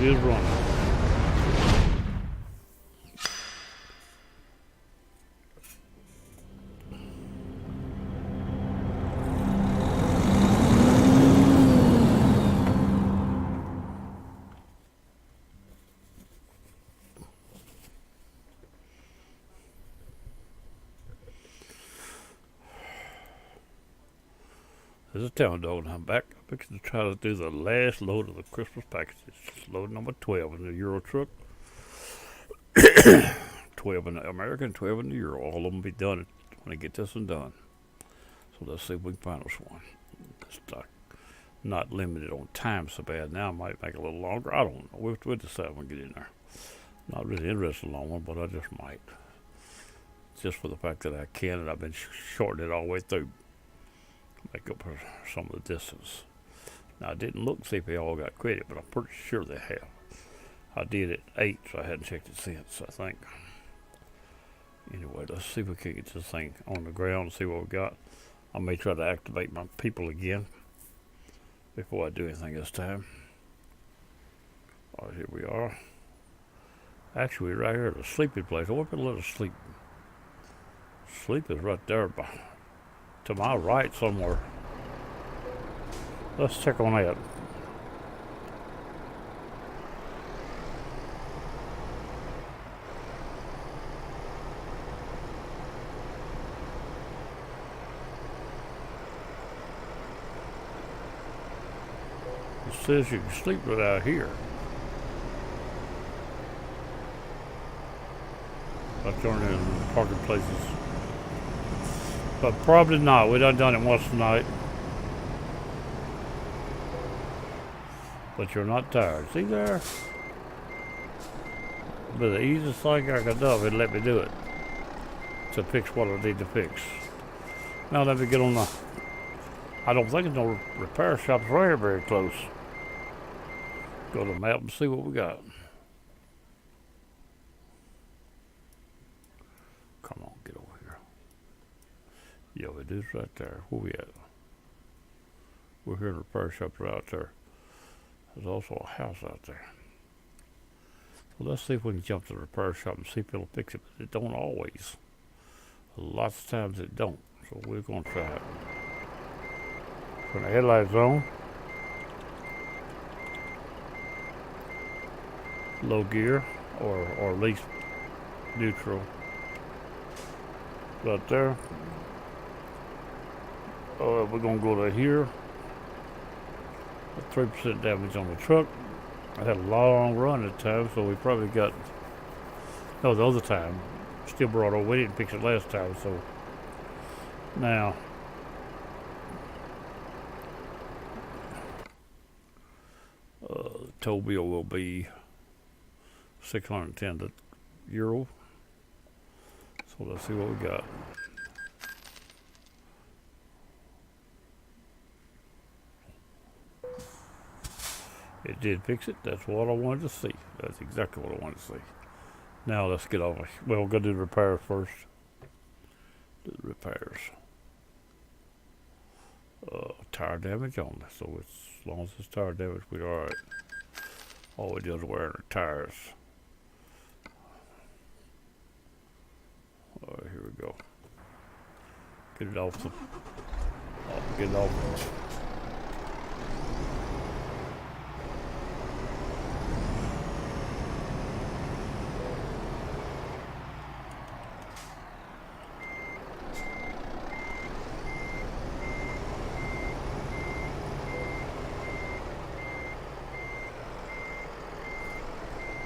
It is running. There's a town dog, and I'm back. I'm fixing to try to do the last load of the Christmas packages. Load number 12 in the Euro truck. 12 in the American, 12 in the Euro. All of them will be done when I get this one done. So let's see if we can find us one. It's not limited on time so bad now. I might make it a little longer. I don't know. We'll decide when we get in there. Not really interested in a long one, but I just might. Just for the fact that I can, and I've been shortening it all the way through. Make up for some of the distance. Now I didn't look to see if they all got credit, but I'm pretty sure they have. I did at 8, so I hadn't checked it since, I think. Anyway, let's see if we can get this thing on the ground and see what we got. I may try to activate my people again before I do anything this time. All right, here we are. Actually, right here at the sleeping place. I want to let us sleep. Sleep is right there to my right somewhere. Let's check on that. It says you can sleep right out here. I turn in parking places. But probably not. We done it once tonight. But you're not tired. See there? But the easiest thing I could do is let me do it to fix what I need to fix. Now let me get on the. I don't think there's no repair shops right here very close. Go to the map and see what we got. Come on, get over here. Yeah, it is right there. Where we at? We're here in the repair shop right out there. There's also a house out there. So let's see if we can jump to the repair shop and see if it'll fix it. But it don't always. Lots of times it don't. So we're going to try it. Turn the headlights on. Low gear or at least neutral. Right there. We're going to go to here. 3% damage on the truck. I had a long run at the time, so we probably got. No, the other time. Still brought over. We didn't fix it last time, so. Now. The tow bill will be €610. So let's see what we got. It did fix it. That's what I wanted to see. That's exactly what I wanted to see. Now let's get off. Well, we're going to do the repairs first. Do the repairs. Tire damage on this. So it's, as long as it's tire damage, we're alright. All we do is wear our tires. Alright, here we go. Get it off the. Get it off.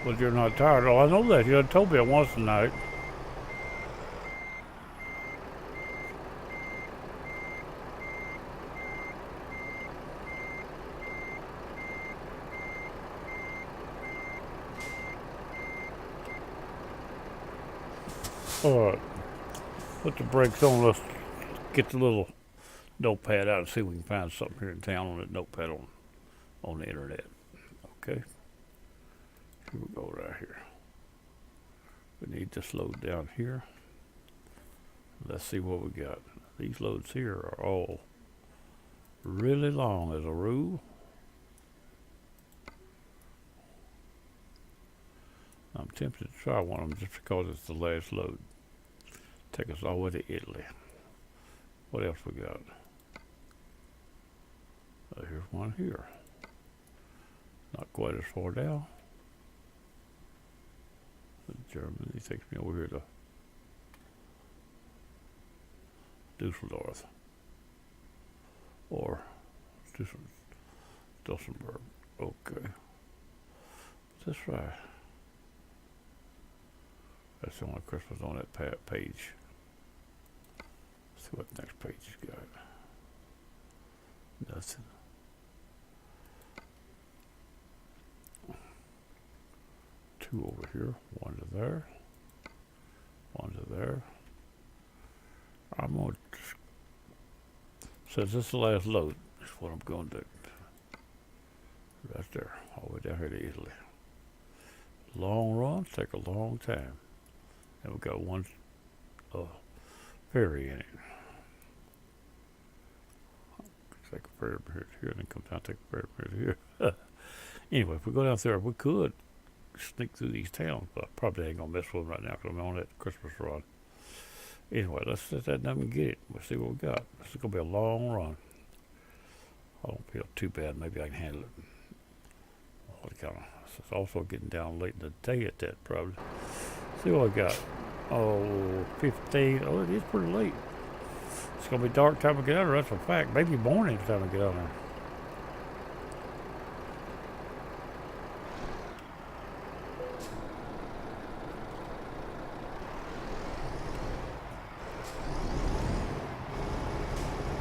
But you're not tired. Oh, I know that. You had told me it once tonight. Alright. Put the brakes on. Let's get the little notepad out and see if we can find something here in town on that notepad on the internet. Okay. Here we go right here. We need this load down here. Let's see what we got. These loads here are all really long as a rule. I'm tempted to try one of them just because it's the last load. Take us all the way to Italy. What else we got? Here's one here. Not quite as far down. Germany takes me over here to Dusseldorf. Or Dussenberg. Okay. That's right. That's the only Christmas on that page. Let's see what the next page has got. Nothing. Two over here. One to there. One to there. I'm going to, since this is the last load, that's what I'm going to do. Right there. All the way down here to Italy. Long runs take a long time. And we've got one ferry in it. Take a ferry here and then come down and take a ferry here. Anyway, if we go down there, we could sneak through these towns, but I probably ain't going to mess with them right now because I'm on that Christmas run. Anyway, let's set that down and get it. We'll see what we got. This is going to be a long run. I don't feel too bad. Maybe I can handle it. It's also getting down late in the day at that, probably. See what I got. 15. Oh, it is pretty late. It's going to be dark time to get out there. That's a fact. Maybe morning time to get out there.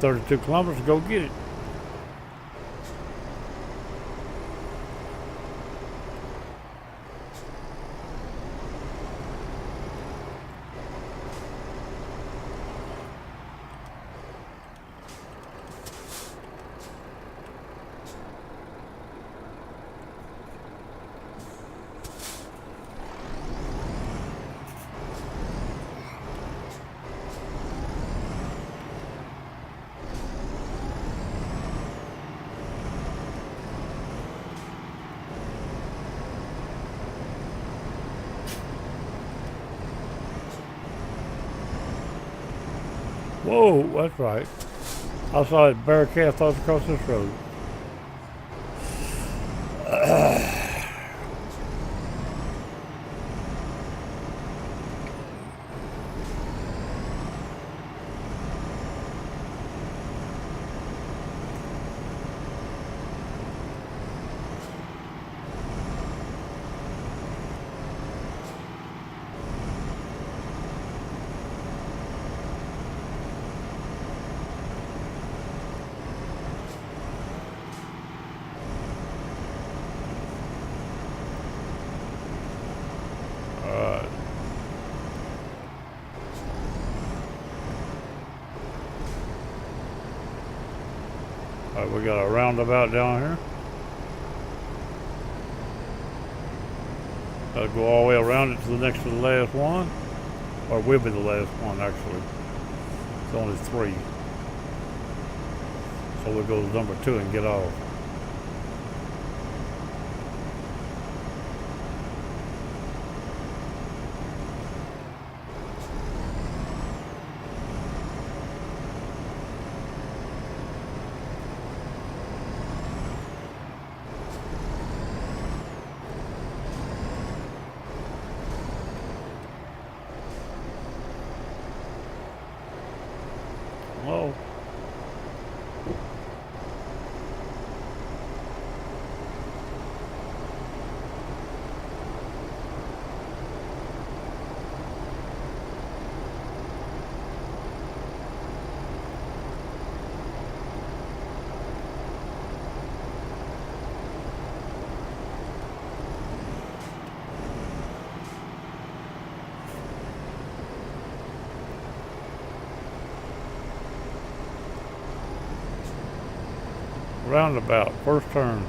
$32 kilometers to go get it. Whoa, that's right. I saw that barricade float across this road. We got a roundabout down here. Gotta go all the way around it to the next to the last one. Or will be the last one, actually. It's only 3. So we'll go to number 2 and get off. Whoa. Roundabout, first turn.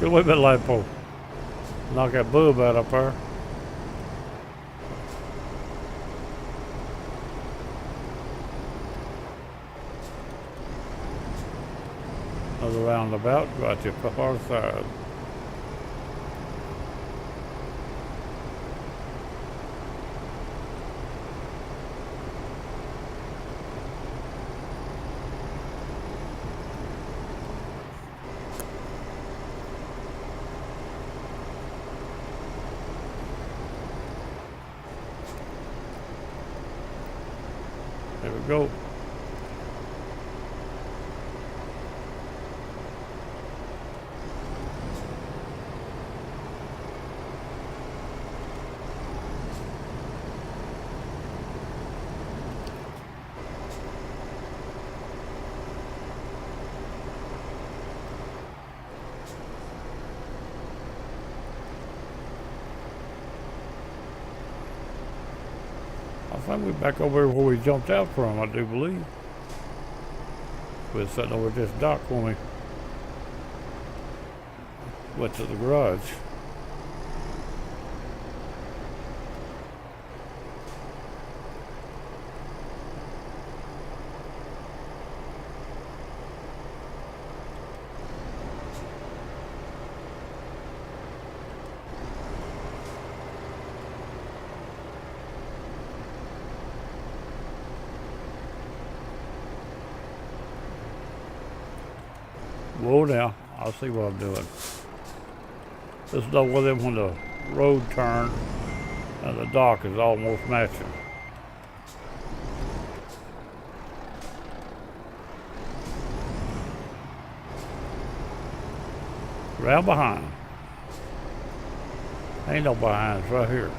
Get away, that light pole. Knock that boob out up there. Another roundabout, right to the far side. There we go. I think we're back over where we jumped out from, I do believe. We were sitting over this dock when we went to the garage. Whoa now, I see what I'm doing. This is over them when the road turn and the dock is almost matching. Round behind. Ain't no behinds right here.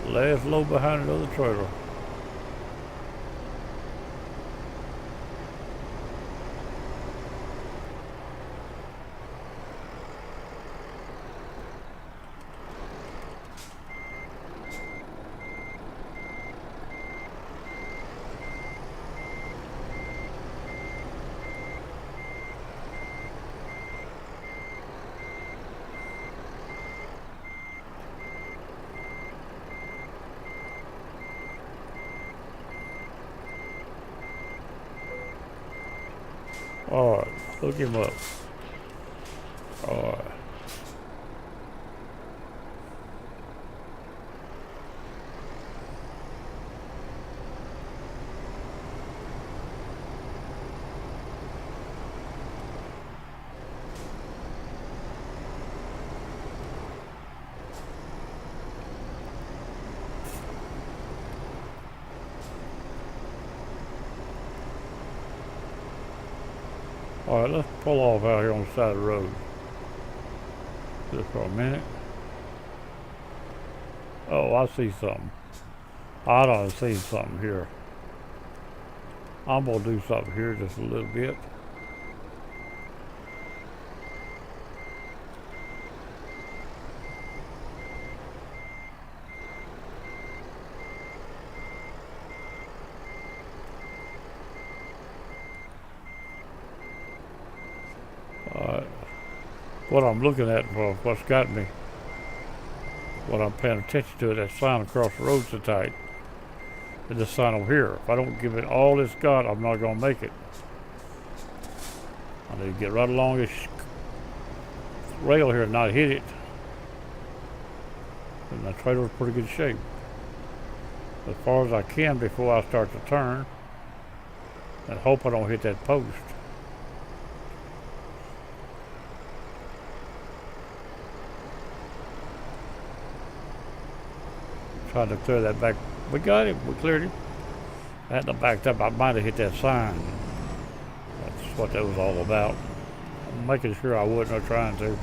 Last load behind another trailer. Alright, look him up. Alright. Alright, let's pull off out here on the side of the road. Just for a minute. Oh, I see something. I don't see something here. I'm gonna do something here just a little bit. What I'm looking at for what's got me, what I'm paying attention to, that sign across the road so tight. And this sign over here. If I don't give it all it's got, I'm not gonna make it. I need to get right along this rail here and not hit it. And my trailer's in pretty good shape. As far as I can before I start to turn. And hope I don't hit that post. Trying to clear that back. We got him. We cleared him. I had to backed up. I might have hit that sign. That's what that was all about. I'm making sure I wasn't trying to.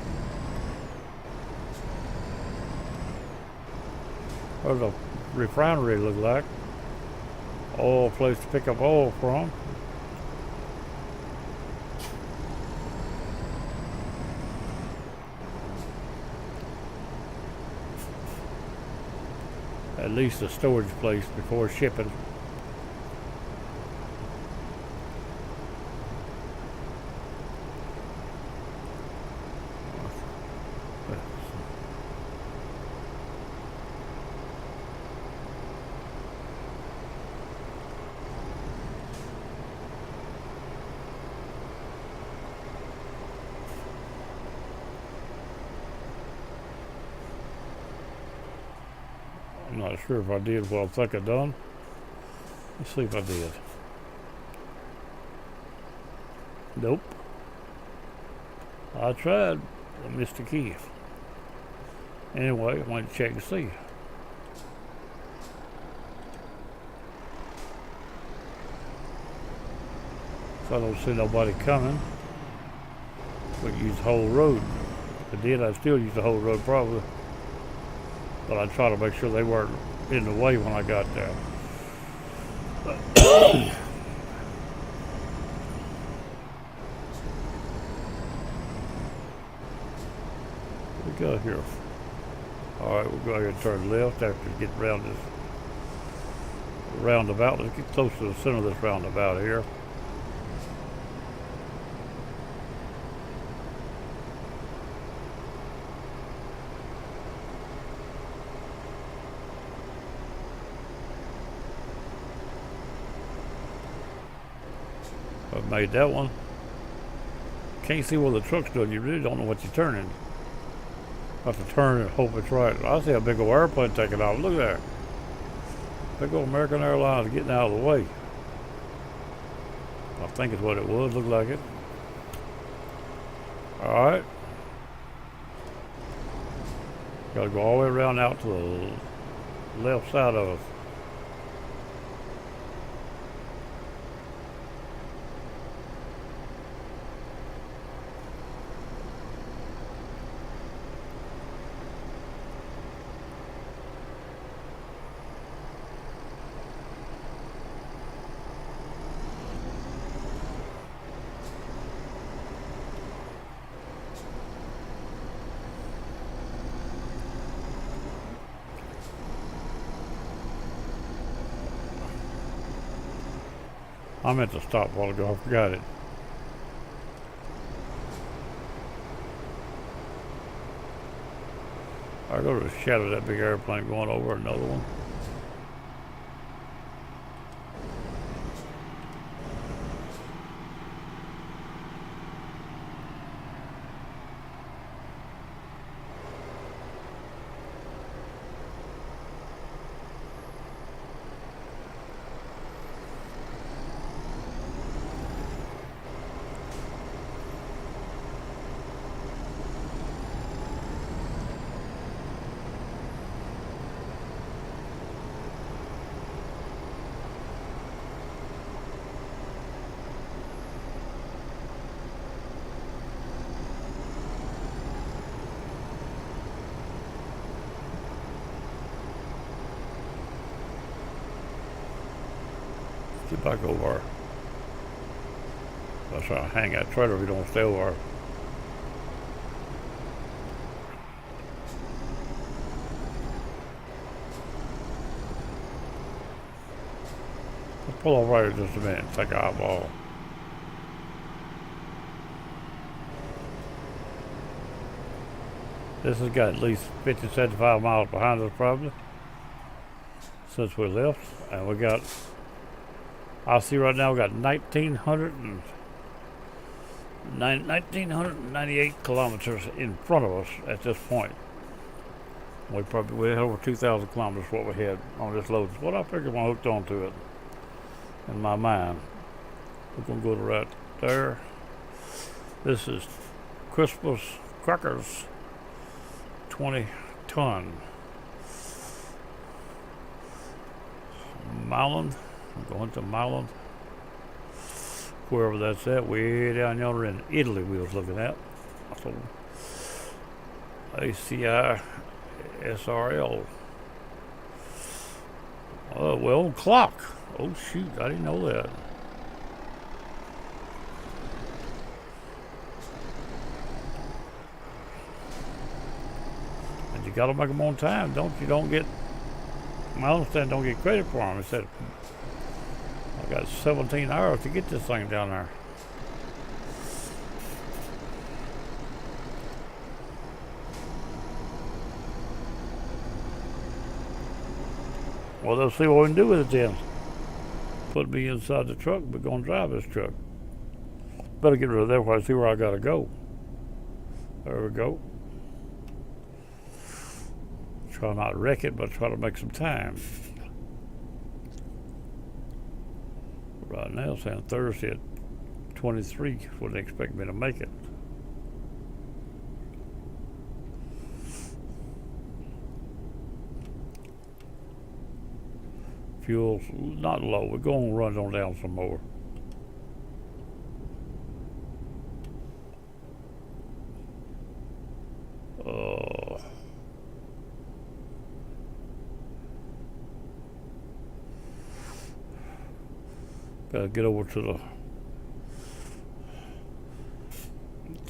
There's a refinery, look like. Oil place to pick up oil from. at least a storage place before shipping. I'm not sure if I did what I think I done. Let's see if I did. Nope. I tried. I missed the key. Anyway, I went to check and see. So I don't see nobody coming. We could use the whole road. If I did, I'd still use the whole road probably. But I'd try to make sure they weren't in the way when I got there. We got here. Alright, we'll go ahead and turn left after we get around this roundabout. Let's get close to the center of this roundabout here. I've made that one. Can't see where the truck's doing. You really don't know what you're turning. Have to turn and hope it's right. I see a big old airplane taking off. Look there. Big old American Airlines getting out of the way. I think it's what it was. Looked like it. Alright. Gotta go all the way around out to the left side of us. I meant to stop a while ago. I forgot it. I go to the shadow of that big airplane going over another one. Get back over. I was trying to hang that trailer if we don't stay over. Let's pull over right here just a minute and take an eyeball. This has got at least 50, 75 miles behind us probably since we left. And we got, I see right now we got 1,998 kilometers in front of us at this point. We had over 2,000 kilometers what we had on this load. It's what I figured when I hooked onto it in my mind. We're going to go to right there. This is Crispus Crackers 20 ton. Milan. I'm going to Milan. Wherever that's at, way down yonder in Italy we was looking at. So, ACI SRL. Oh, well, clock. Oh, shoot, I didn't know that. And you gotta make them on time, don't you? Don't get I understand don't get credit for them. It said I got 17 hours to get this thing down there. Well, they'll see what we can do with it then. Put me inside the truck, but gonna drive this truck. Better get rid of that before I see where I gotta go. There we go. Try not to wreck it, but try to make some time. Right now, it's saying Thursday at 23 wouldn't expect me to make it. Fuel's not low. We're going to run on down some more. Gotta get over to the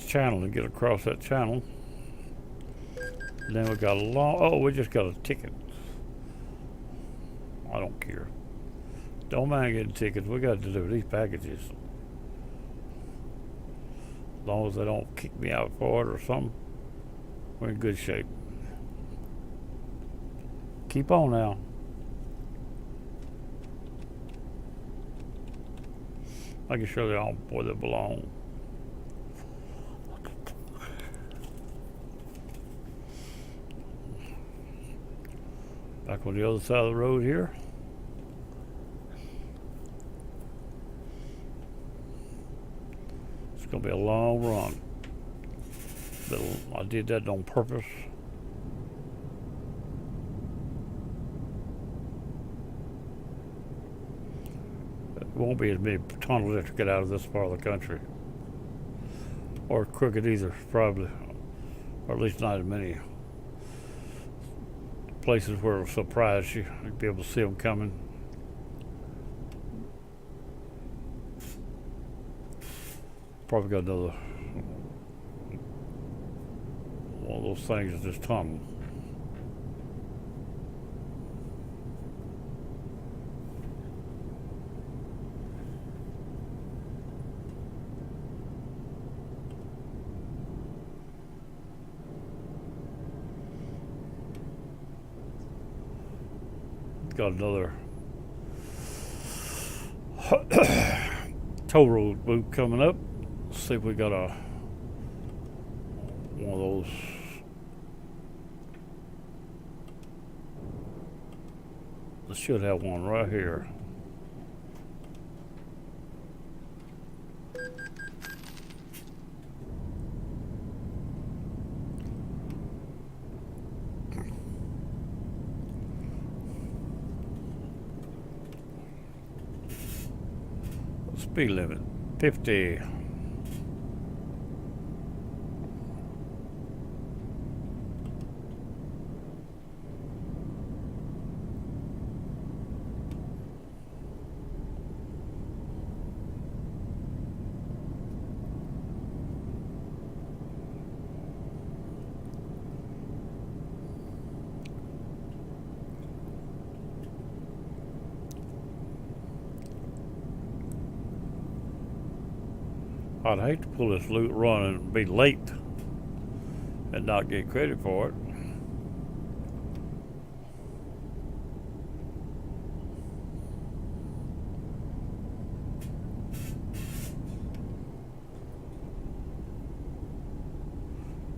channel and get across that channel. And then we got a long. Oh, we just got a ticket. I don't care. Don't mind getting tickets. We got to deliver these packages. As long as they don't kick me out for it or something, we're in good shape. Keep on now. Making sure they're on where they belong. Back on the other side of the road here. It's gonna be a long run. But I did that on purpose. There won't be as many tunnels to get out of this part of the country. Or crooked either, probably. Or at least not as many places where it'll surprise you. You'll be able to see them coming. Probably got another one of those things is this tunnel. Got another toll road loop coming up. Let's see if we got one of those. I should have one right here. Speed limit 50. I'd hate to pull this loot run and be late and not get credit for it.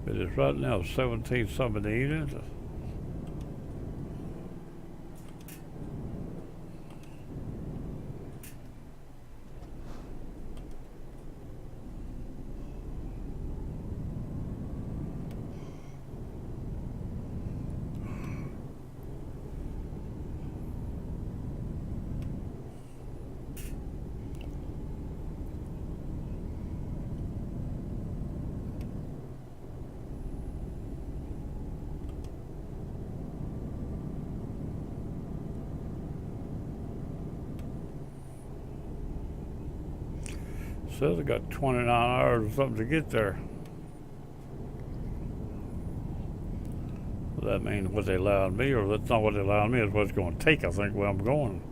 It is right now 17 something in the evening. Says I got 29 hours or something to get there. Does that mean what they allowed me, or that's not what they allowed me? Is what it's going to take, I think, where I'm going.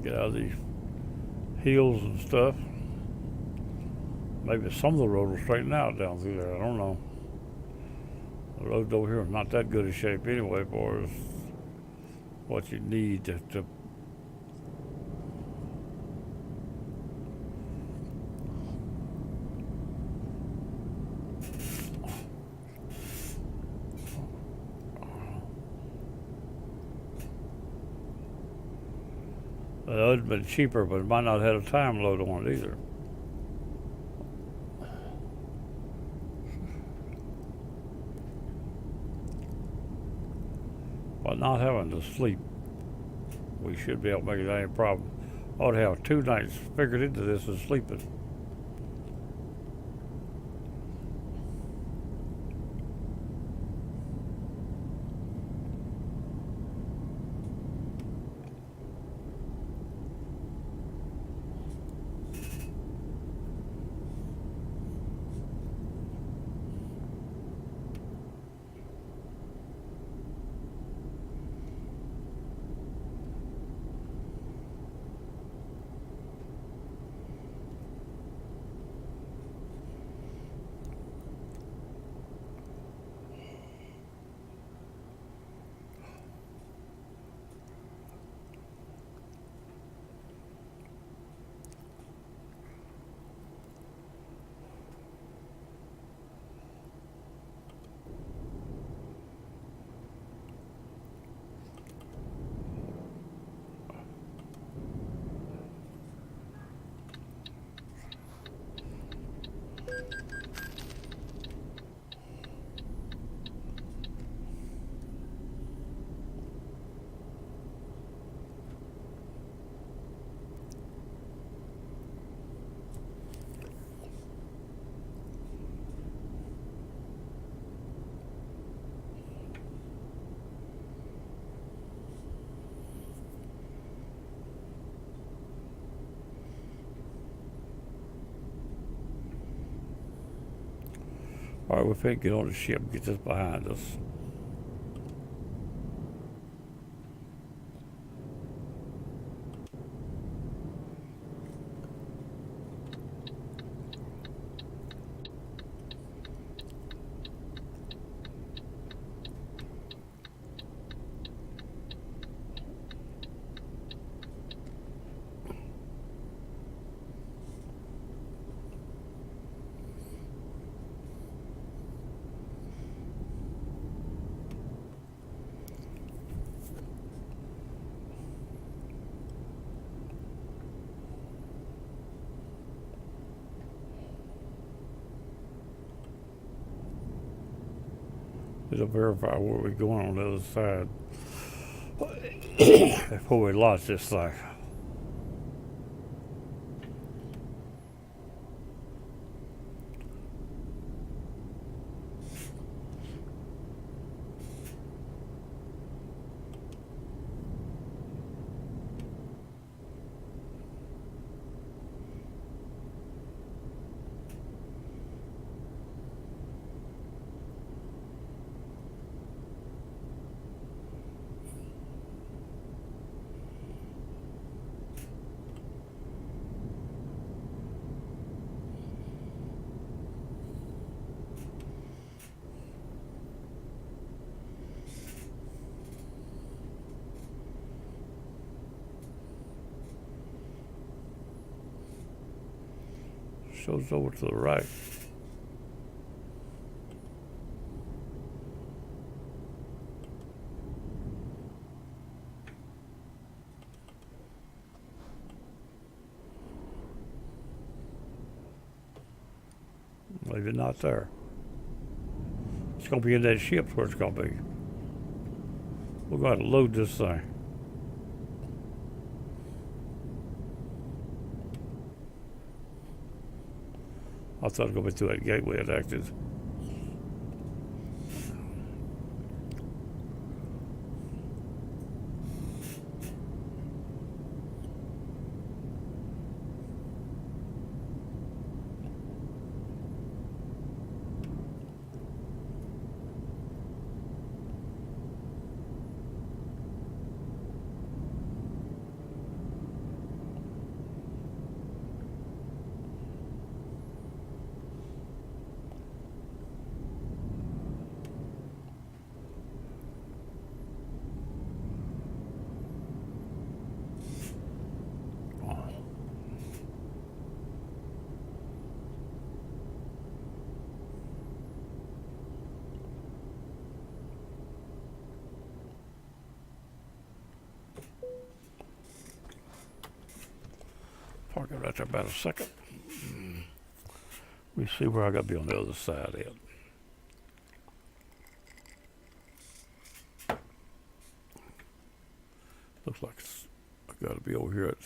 Get out of these hills and stuff. Maybe some of the road will straighten out down through there. I don't know. The roads over here are not that good a shape anyway, for as what you need to it would have been cheaper, but it might not have had a time load on it either. By not having to sleep, we should be able to make it any problem. I ought to have 2 nights figured into this as sleeping. All right, we finna get on the ship, get this behind us. It'll verify where we're going on the other side before we launch this thing. Shows over to the right. Maybe not there. It's gonna be in that ship's where it's gonna be. We're gonna have to load this thing. I thought it was gonna be through that gateway it acted. Park it right there about a second. Let me see where I got to be on the other side yet. Looks like I got to be over here at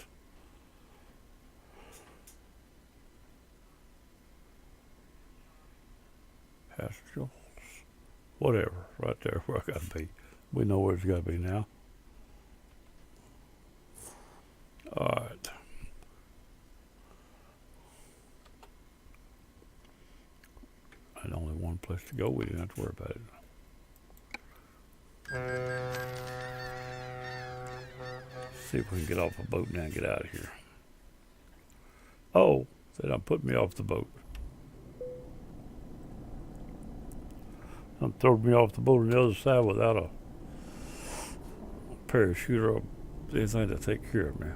Haskell. Whatever, right there where I got to be. We know where it's got to be now. All right. And only one place to go. We didn't have to worry about it. See if we can get off a boat now and get out of here. Oh, they done put me off the boat. Done thrown me off the boat on the other side without a parachute or anything to take care of me.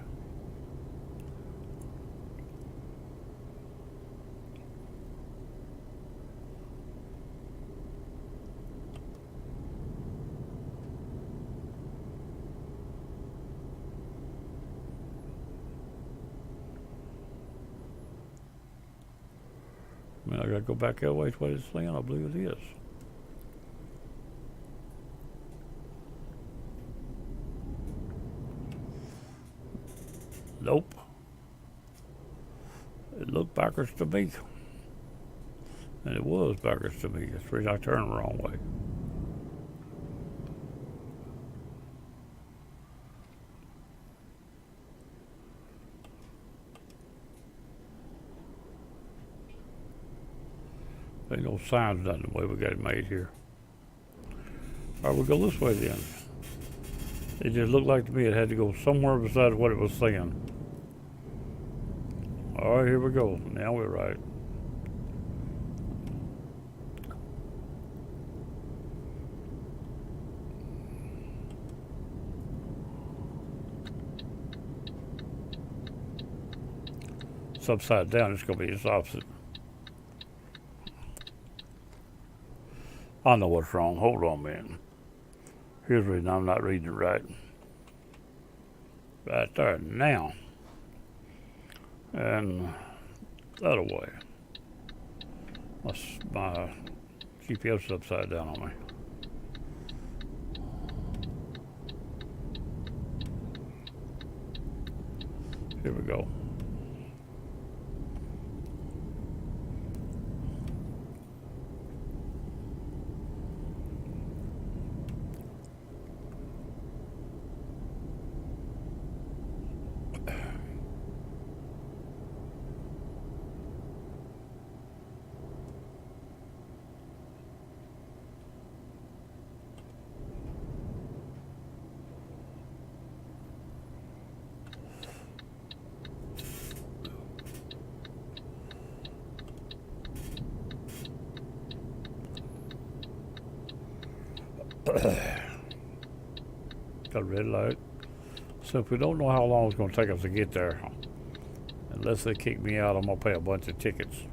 I mean, I gotta go back that way. It's what it's saying. I believe it is. Nope. It looked backwards to me. And it was backwards to me. That's the reason I turned the wrong way. Ain't no signs of the way we got it made here. All right, we'll go this way then. It just looked like to me it had to go somewhere besides what it was saying. All right, here we go. Now we're right. It's upside down. It's going to be its opposite. I know what's wrong. Hold on, man. Here's the reason I'm not reading it right. Right there, now. And that away. My GPS is upside down on me. Here we go. Got a red light. So if we don't know how long it's going to take us to get there, unless they kick me out, I'm going to pay a bunch of tickets.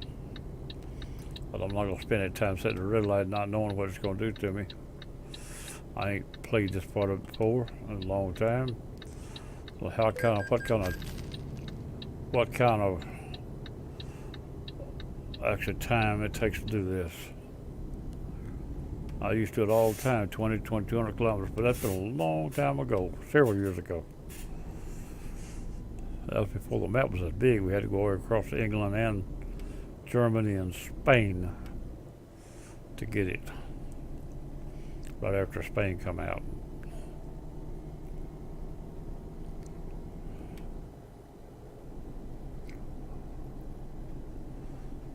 But I'm not going to spend any time sitting at a red light not knowing what it's going to do to me. I ain't played this part of it before in a long time. So what kind of actual time it takes to do this. I used to do it all the time, 20, 200 kilometers, but that's been a long time ago, several years ago. That was before the map was as big. We had to go across England and Germany and Spain to get it. Right after Spain come out.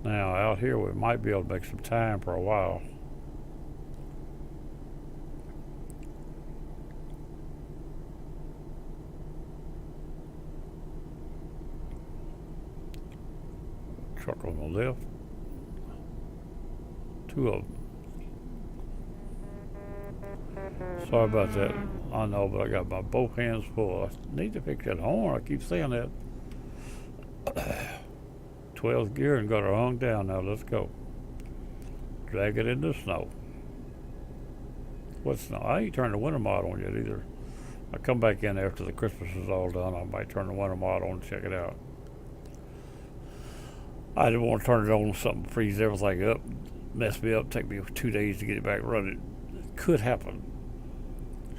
Now out here we might be able to make some time for a while. Truck on the left. Two of them. Sorry about that. I know, but I got my both hands full. I need to fix that horn. I keep saying that. 12th gear and got her hung down. Now let's go. Drag it in the snow. What snow? I ain't turned the winter mod on yet either. I'll come back in after the Christmas is all done. I might turn the winter mod on and check it out. I didn't want to turn it on something freeze everything up, mess me up, take me 2 days to get it back running. It could happen.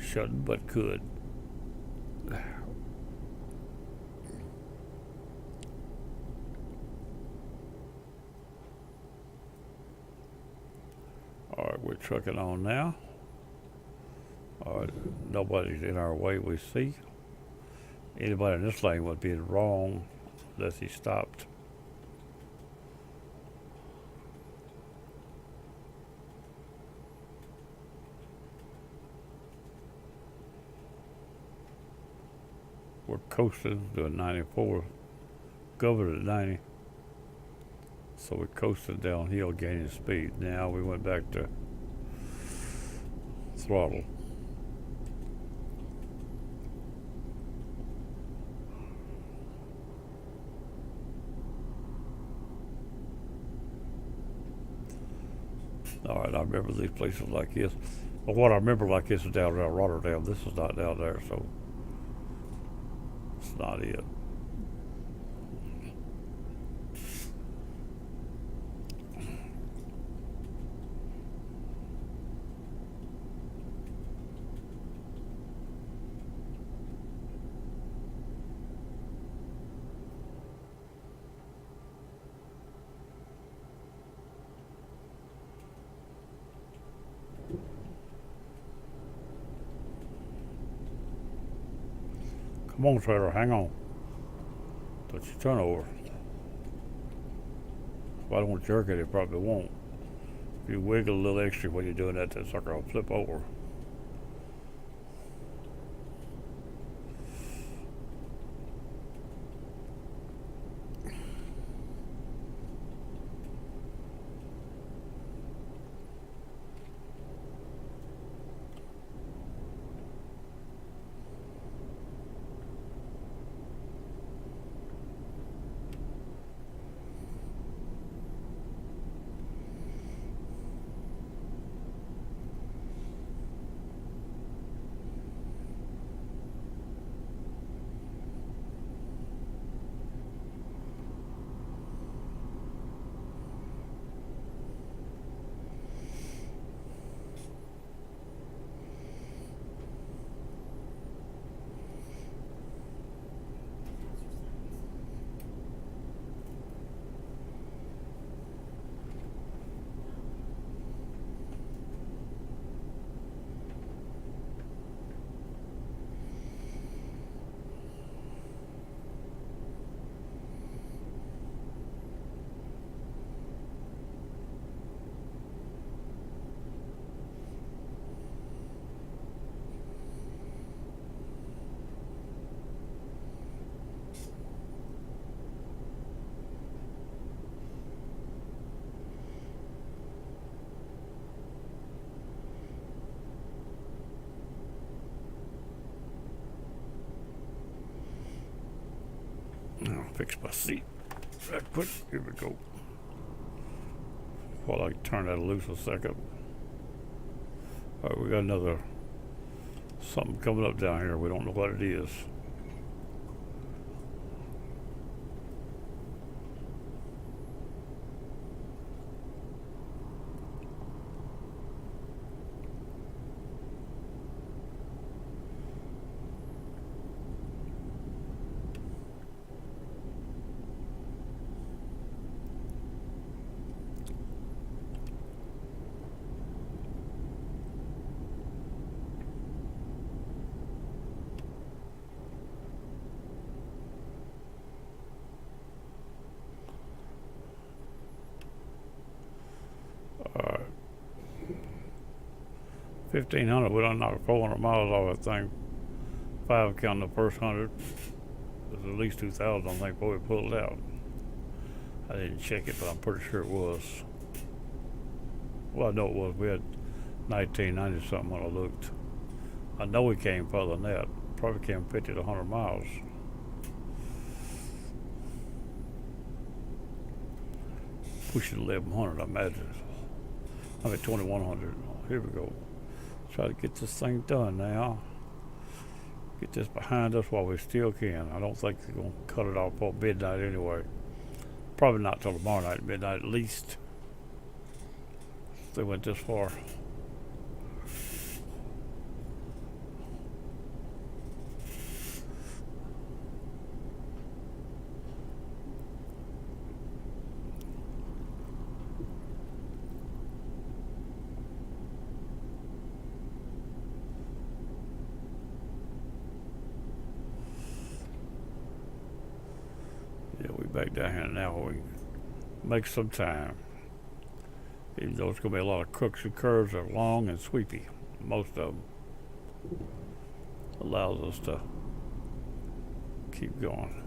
Shouldn't, but could. Alright, we're trucking on now. Alright, nobody's in our way we see. Anybody in this lane would be wrong unless he stopped. We're coasting to 94, covered at 90. So we're coasting downhill, gaining speed. Now we went back to throttle. All right, I remember these places like this. But what I remember like this is down around Rotterdam. This is not down there, so it's not it. Come on, trailer, hang on. Don't you turn over. If I don't jerk it, it probably won't. If you wiggle a little extra when you're doing that, that sucker will flip over. I'll fix my seat right quick. Here we go. While I turn that loose a second. All right, we got another something coming up down here. We don't know what it is. 1500. We done knocked 400 miles off that thing. 5 counting the first 100. It was at least 2,000, I think, before we pulled it out. I didn't check it, but I'm pretty sure it was. Well, I know it was. We had 1990 something when I looked. I know we came further than that. Probably came 50 to 100 miles. Pushing 1100, I imagine. I mean 2100. Here we go. Try to get this thing done now. Get this behind us while we still can. I don't think they're going to cut it off before midnight anyway. Probably not till tomorrow night, midnight at least. If they went this far. Yeah, we back down here now where we can make some time. Even though it's going to be a lot of crooks and curves that are long and sweepy. Most of them allows us to keep going.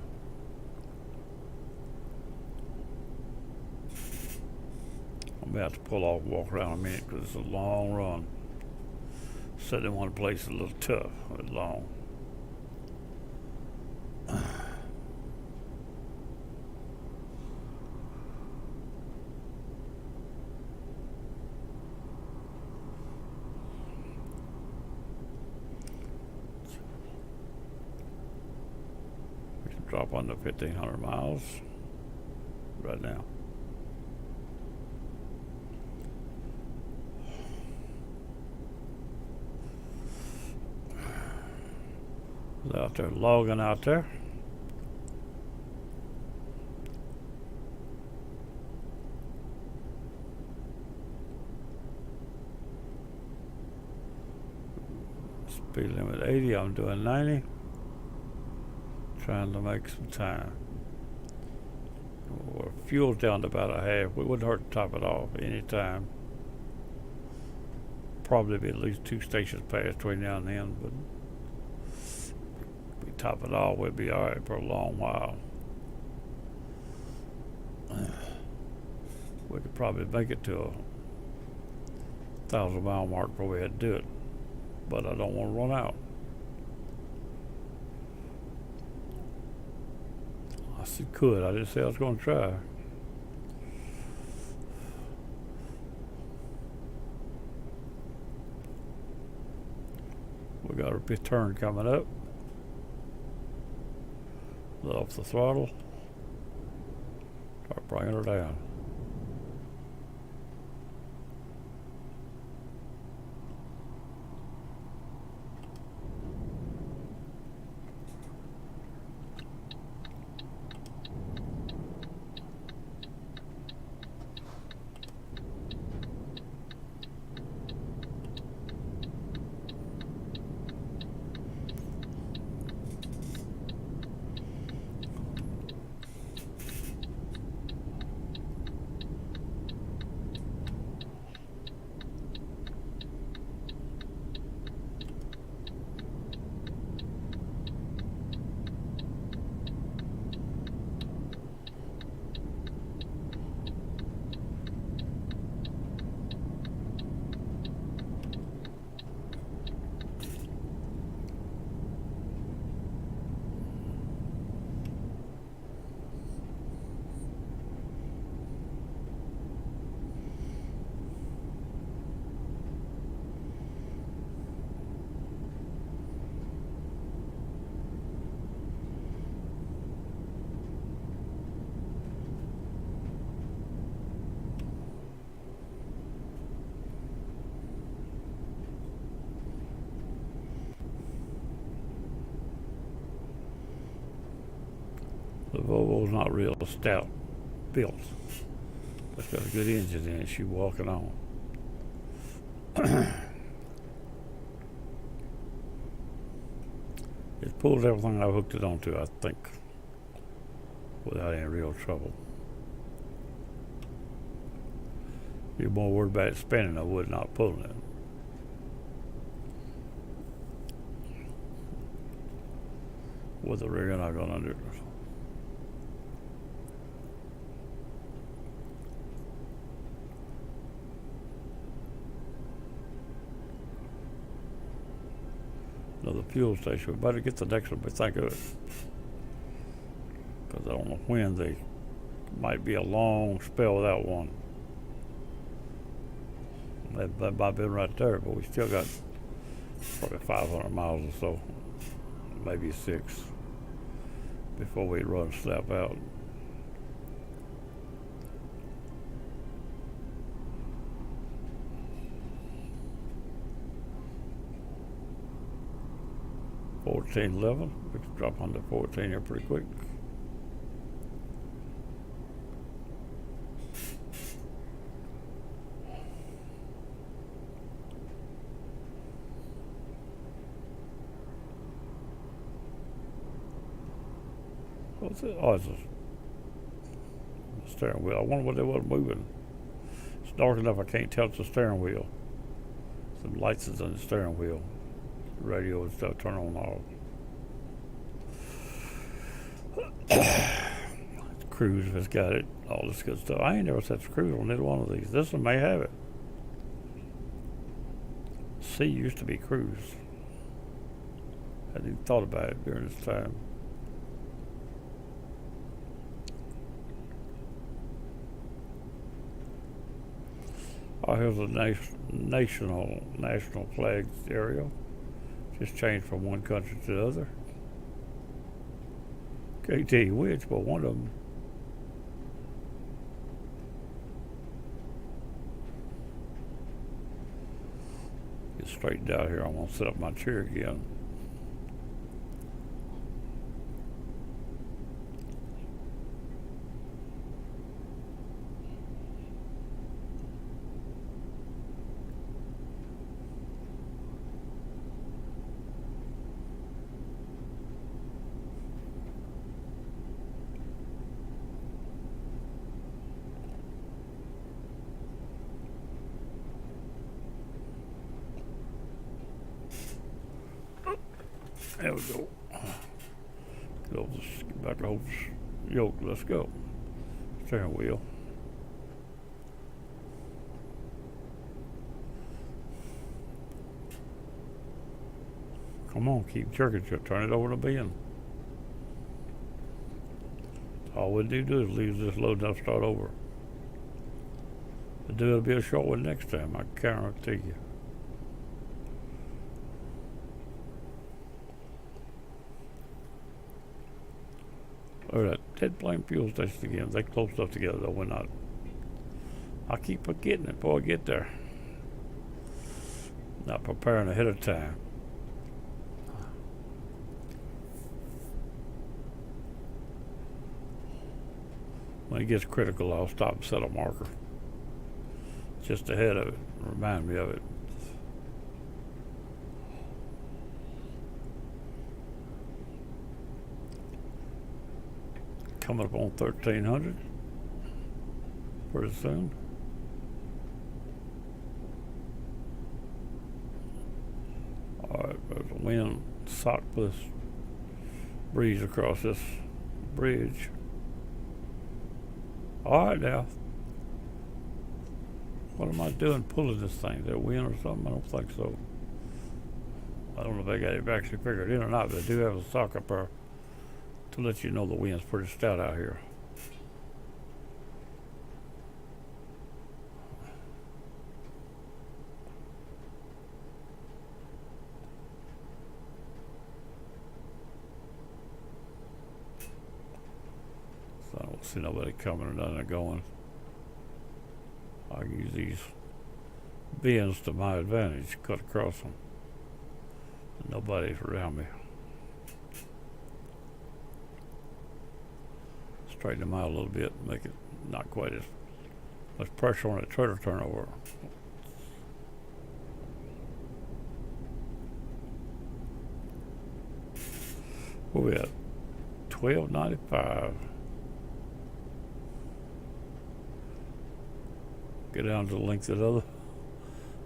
I'm about to pull off and walk around a minute because it's a long run. Sitting in one place is a little tough, but long. Drop under 1,500 miles right now. Out there logging out there. Speed limit 80, I'm doing 90. Trying to make some time. Well, fuel's down to about a half. We wouldn't hurt to top it off anytime. Probably be at least 2 stations past between now and then, but if we top it off, we'll be alright for a long while. We could probably make it to a 1,000-mile mark before we had to do it, but I don't want to run out. I said could. I didn't say I was going to try. We got a big turn coming up. Let off the throttle. Start bringing her down. The Volvo's not real stout built. It's got a good engine in it. She's walking on. It pulls everything I hooked it onto, I think, without any real trouble. Be more worried about it spinning, I would not pulling it. with the rear end I got under it. Another fuel station. We better get the next one, but think of it. Because I don't know when they might be a long spell without one. That might be right there, but we still got probably 500 miles or so, maybe 6, before we run slap out. $14.11. We can drop under 14 here pretty quick. What's it? Oh, it's a steering wheel. I wonder what they was moving. It's dark enough I can't tell it's the steering wheel. Some lights is on the steering wheel. Radio and stuff turn on and off. Cruise has got it. All this good stuff. I ain't never set the cruise on either one of these. This one may have it. C used to be cruise. I hadn't even thought about it during this time. Oh, here's a national flag area. Just changed from one country to the other. Can't tell you which, but one of them. Get straightened out here. I'm gonna set up my chair again. There we go. Get back over the yoke. Let's go. Steering wheel. Come on, keep jerking to it. Turn it over to bin. All we do is leave this load and start over. It'll be a short one next time, I guarantee you. Or that dead blame fuel station again. They close stuff together though. We're not. I keep forgetting it before I get there. Not preparing ahead of time. When it gets critical, I'll stop and set a marker just ahead of it. Remind me of it. Coming up on 1300 pretty soon. Alright, there's a wind sock this breeze across this bridge. Alright now. What am I doing pulling this thing? Is that wind or something? I don't think so. I don't know if they got it actually figured in or not, but they do have a sock up there to let you know the wind's pretty stout out here. So I don't see nobody coming or nothing going. I can use these bends to my advantage, cut across them. Nobody's around me. Straighten them out a little bit, make it not quite as much pressure on that trailer turnover. Where we at? 1295. Get down to the length of the other.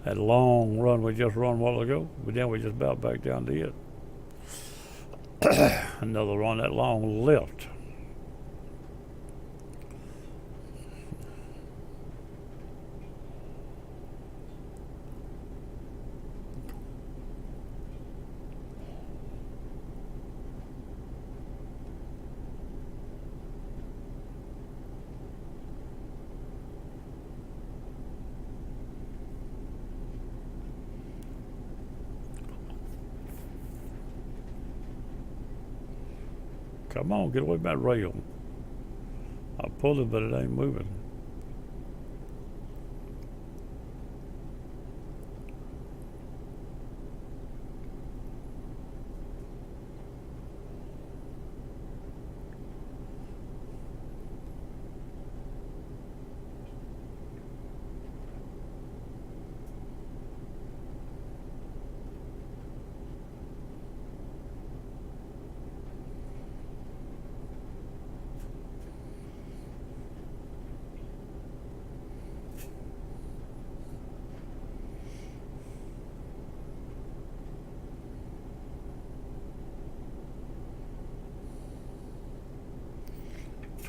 That long run we just run a while ago, but then we just about back down to it. Another run that long left. Come on, get away from that rail. I pulled it, but it ain't moving.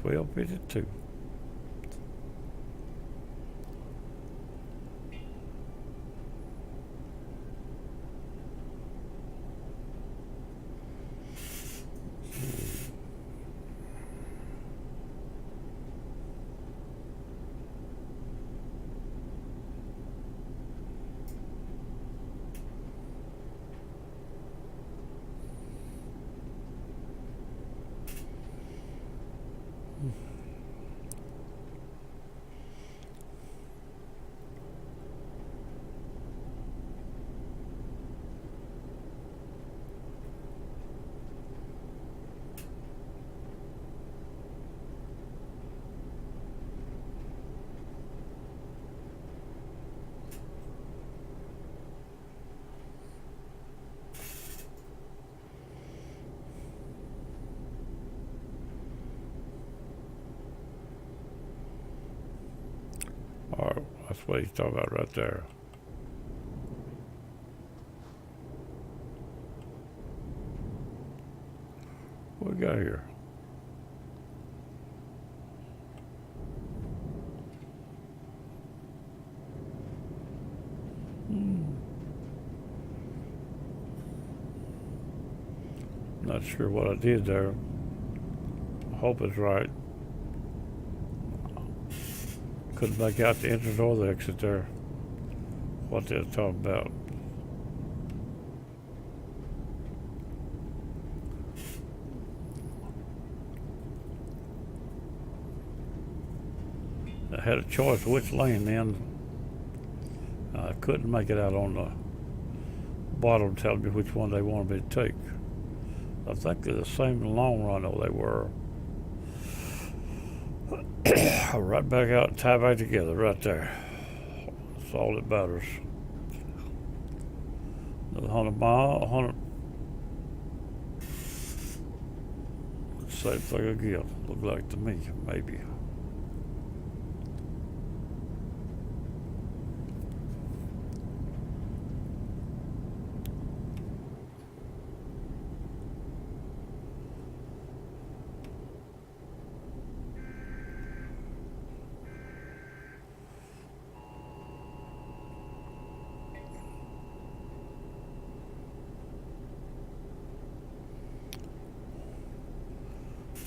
$12.52. All right, that's what he's talking about right there. What we got here? Not sure what I did there. I hope it's right. Couldn't make out the entrance or the exit there. What they're talking about. I had a choice which lane then. I couldn't make it out on the bottom telling me which one they wanted me to take. I think they're the same in the long run, though they were. Right back out, tie back together, right there. That's all that matters. Another 100 mile, 100. Same thing again. Look like to me, maybe.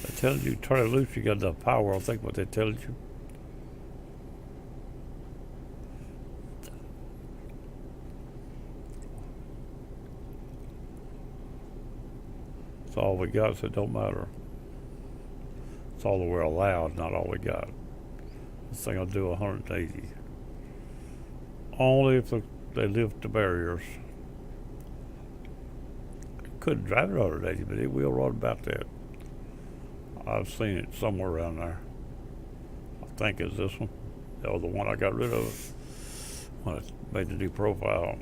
They tell you turn it loose, you got enough power. I think what they tell you. It's all we got, so it don't matter. It's all that we're allowed, not all we got. This thing will do 180. Only if they lift the barriers. Couldn't drive it 180, but it will run about that. I've seen it somewhere around there. I think it's this one. Or the one I got rid of when I made the new profile.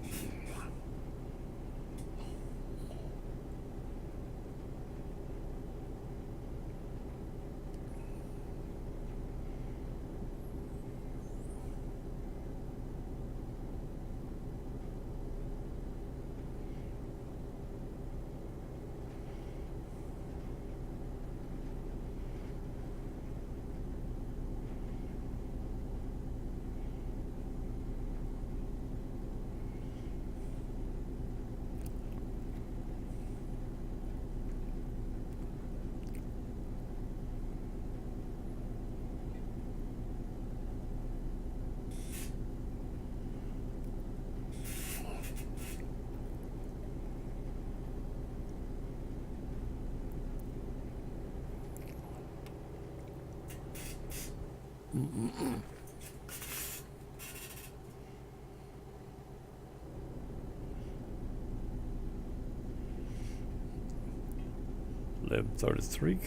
$11.33.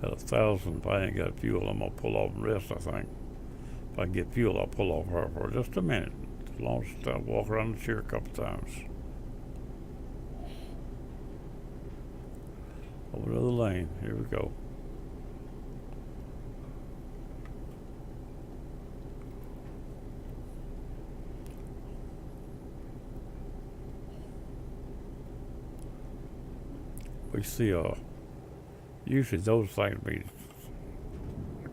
At 1,000, if I ain't got fuel, I'm gonna pull off and rest, I think. If I get fuel, I'll pull off her for just a minute. As long as I walk around the chair a couple times. Over to the lane. Here we go. We see usually those things be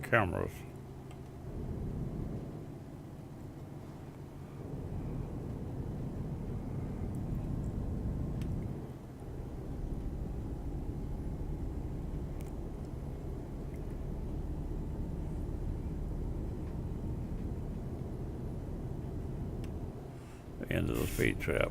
cameras. End of the speed trap.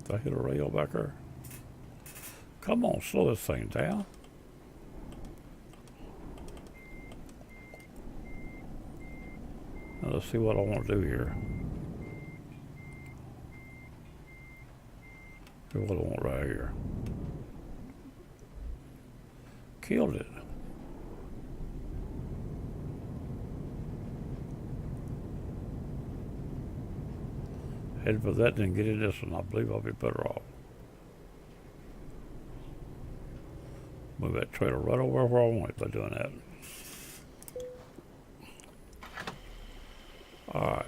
Did I hit a rail back there? Come on, slow this thing down. Now let's see what I want to do here. Here's what I want right here. Killed it. Headed for that, then get in this one. I believe I'll be better off. Move that trailer right over where I want it by doing that. Alright.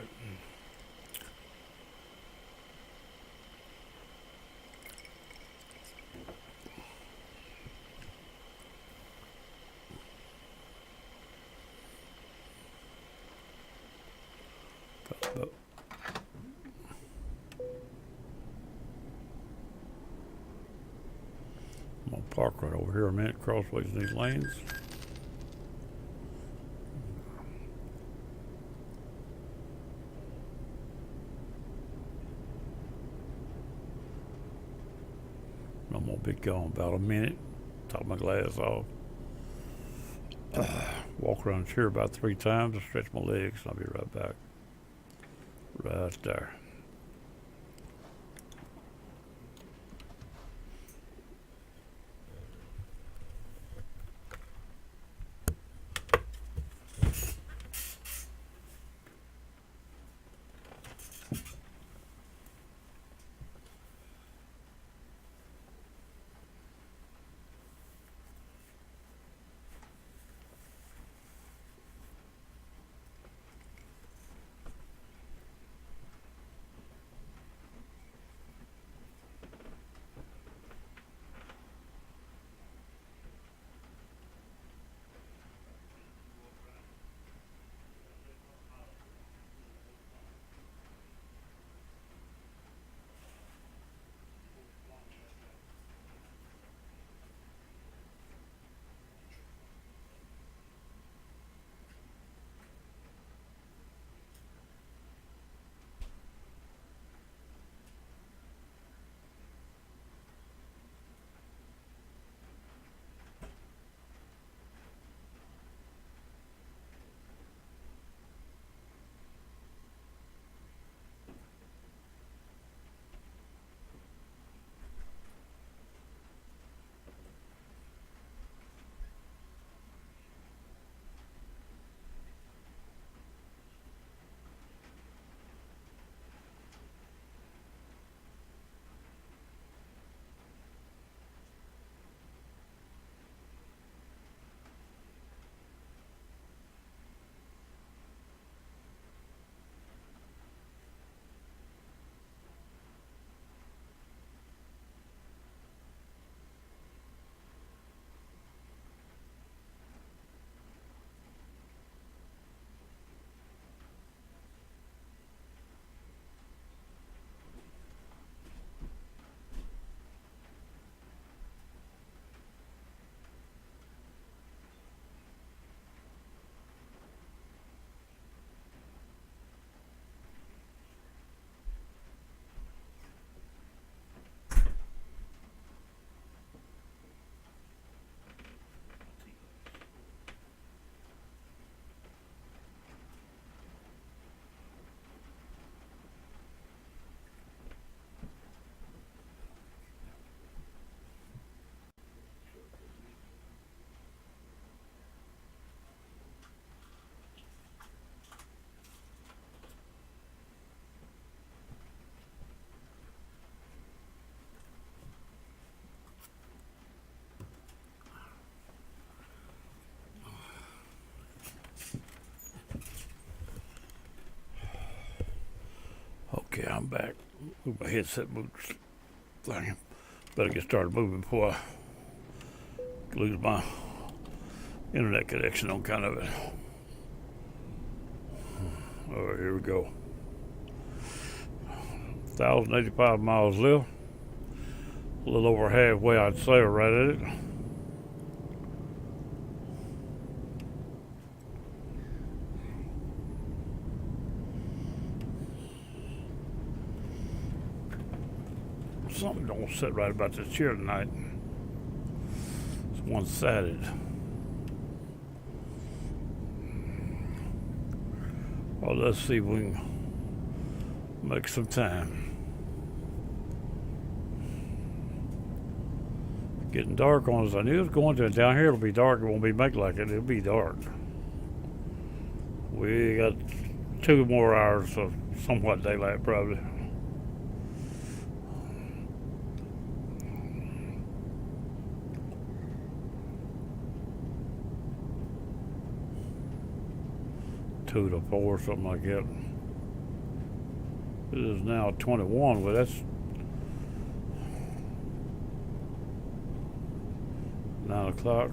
I'm gonna park right over here a minute, crossways in these lanes. I'm gonna be gone about a minute. Top my glass off. Walk around here about 3 times and stretch my legs, and I'll be right back. Right there. I'm back. Move my headset moves thing. Better get started moving before I lose my internet connection on kind of it. All right, here we go. 1,085 miles left. A little over halfway, I'd say, right at it. Something don't sit right about this chair tonight. It's one-sided. Well, let's see if we can make some time. Getting dark on us. I knew it was going to. Down here it'll be dark. It won't be make like it. It'll be dark. We got 2 more hours of somewhat daylight probably. Two to 4, something like that. It is now 21. Well, that's 9 o'clock.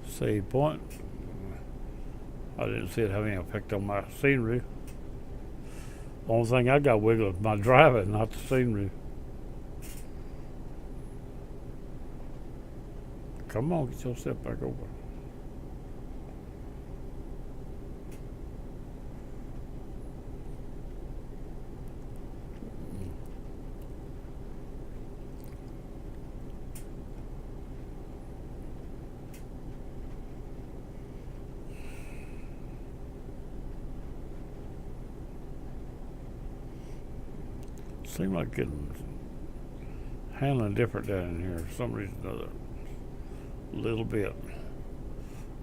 Save point. I didn't see it have any effect on my scenery. The only thing I got wiggled was my driving, not the scenery. Come on, get yourself back over. Seems like getting handling different down in here for some reason or other. A little bit.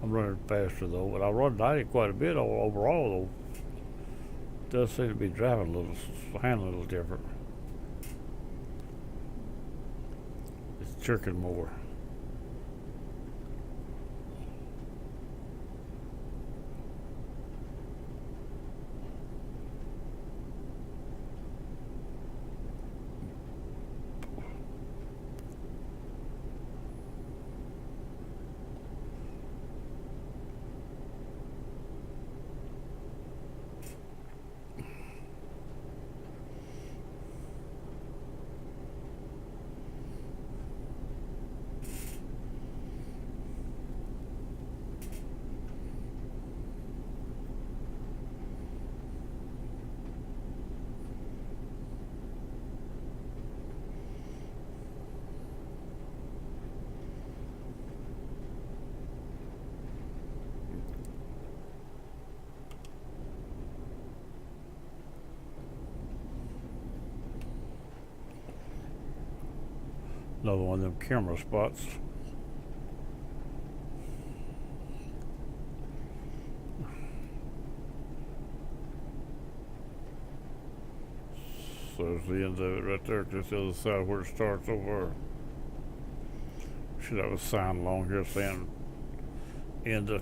I'm running faster though, but I run 90 quite a bit overall though. Does seem to be driving a little, handling a little different. It's jerking more. Another one of them camera spots. So there's the end of it right there, just the other side where it starts over. Should have a sign along here saying end of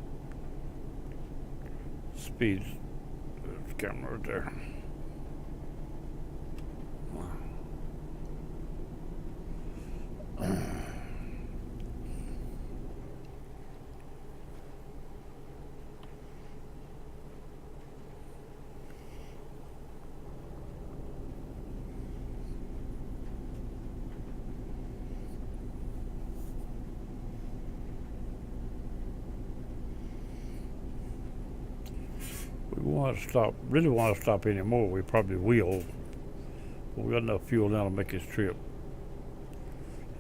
speed. There's the camera right there. We want to stop, really want to stop anymore. We probably will. But we got enough fuel now to make this trip.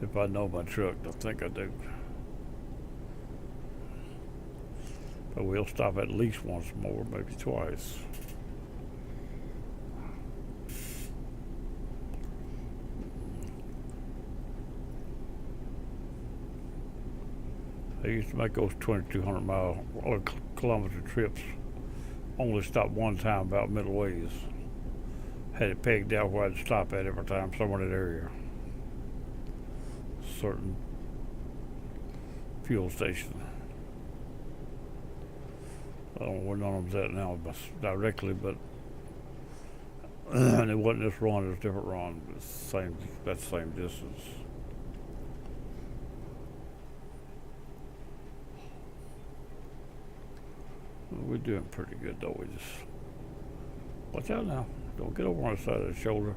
If I know my truck, I think I do. But we'll stop at least once more, maybe twice. I used to make those 2,200 mile or kilometer trips. Only stopped one time about middle ways. Had it pegged out where I'd stop at every time, somewhere in that area. Certain fuel station. I don't know where none of them's at now directly, but and it wasn't this run, it was a different run. It's same, that's the same distance. We're doing pretty good though. We just watch out now. Don't get over on the side of the shoulder.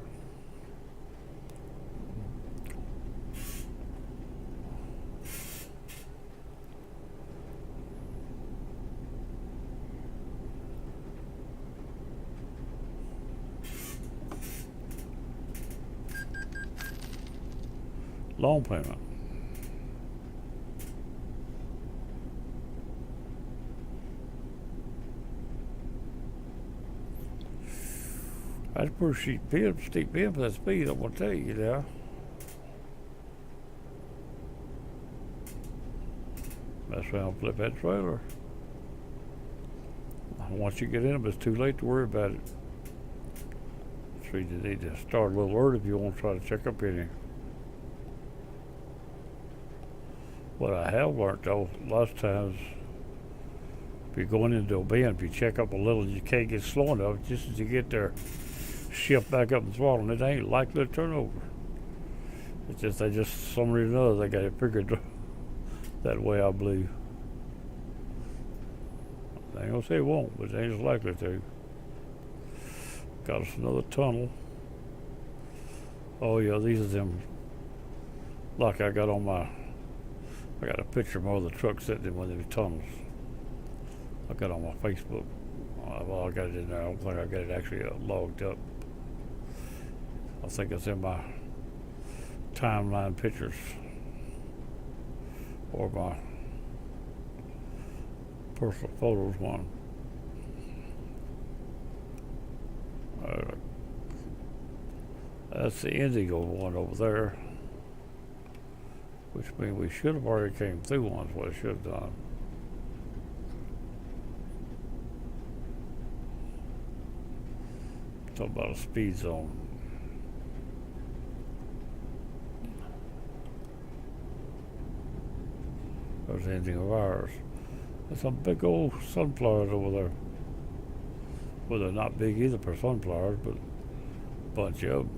Loan payment. That's pretty steep pin for that speed, I'm gonna tell you now. That's why I'll flip that trailer. Once you get in them, it's too late to worry about it. So you need to start a little early if you want to try to check up in here. What I have learned though, lots of times, if you're going into a bend, if you check up a little and you can't get slow enough, just as you get there, shift back up and throttle, and it ain't likely to turn over. It's just they just some reason or another they got it figured that way, I believe. I ain't gonna say it won't, but it ain't likely to. Got us another tunnel. Oh yeah, these are them. Like I got on my. I got a picture of one of the trucks sitting in one of these tunnels. I got on my Facebook. Well, I got it in there. I don't think I got it actually logged up. I think it's in my timeline pictures or my personal photos one. That's the Indigo one over there, which means we should have already came through one, is what I should have done. Talk about a speed zone. There's anything of ours. There's some big old sunflowers over there. Well, they're not big either for sunflowers, but a bunch of them.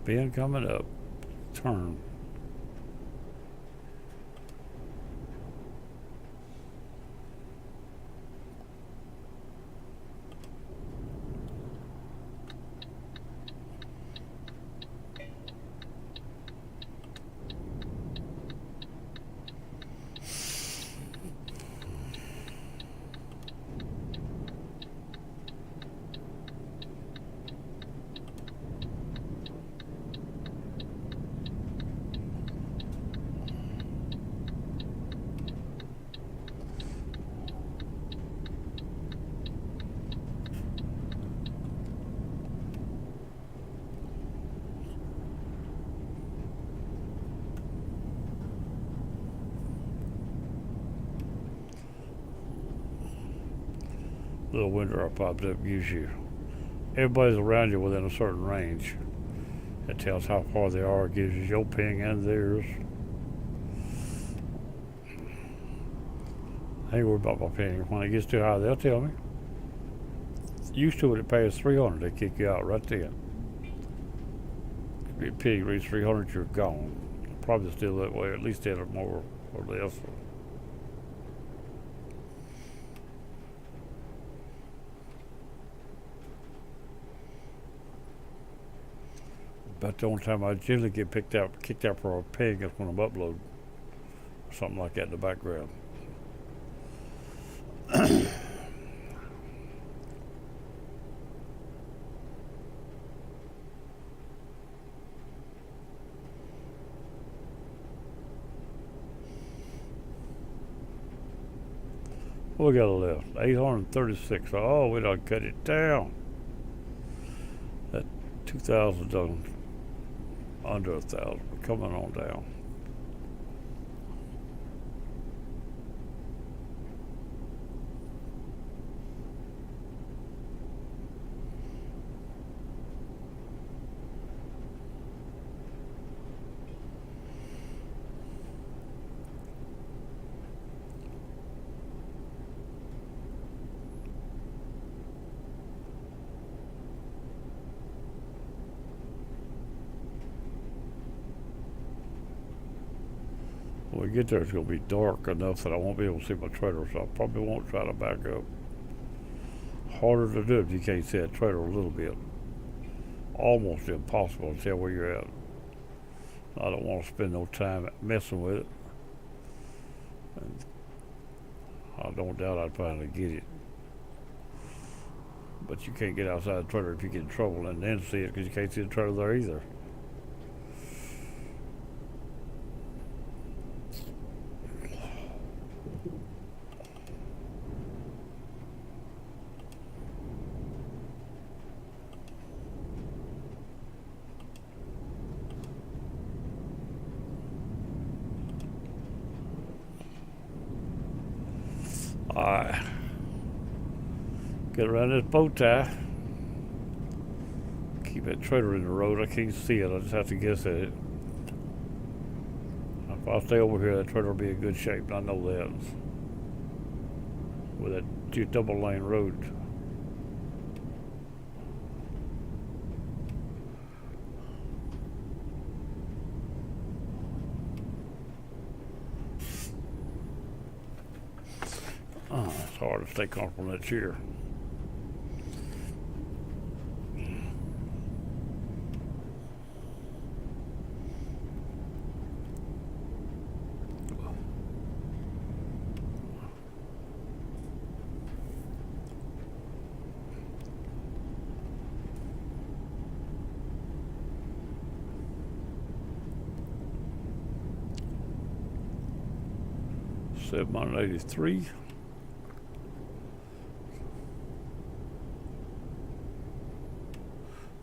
Bend coming up. Turn. Little window popped up gives you everybody's around you within a certain range. It tells how far they are, it gives you your ping and theirs. I ain't worried about my ping. When it gets too high, they'll tell me. Used to it, it pays 300, they kick you out right then. If your ping reaches 300, you're gone. Probably still that way, at least 10 or more or less. But the only time I generally get kicked out for a pig is when I'm uploading, or something like that in the background. What we got left? 836. Oh, we done cut it down. That 2,000 done under 1,000. We're coming on down. When we get there, it's going to be dark enough that I won't be able to see my trailer, so I probably won't try to back up. Harder to do if you can't see that trailer a little bit. Almost impossible to tell where you're at. I don't want to spend no time messing with it. And I don't doubt I'd finally get it. But you can't get outside the trailer if you get in trouble and then see it because you can't see the trailer there either. Alright. Get around this bow tie. Keep that trailer in the road. I can't see it. I just have to guess at it. If I stay over here, that trailer will be in good shape. I know that. With that double lane road. Oh, it's hard to stay comfortable in that chair. $783.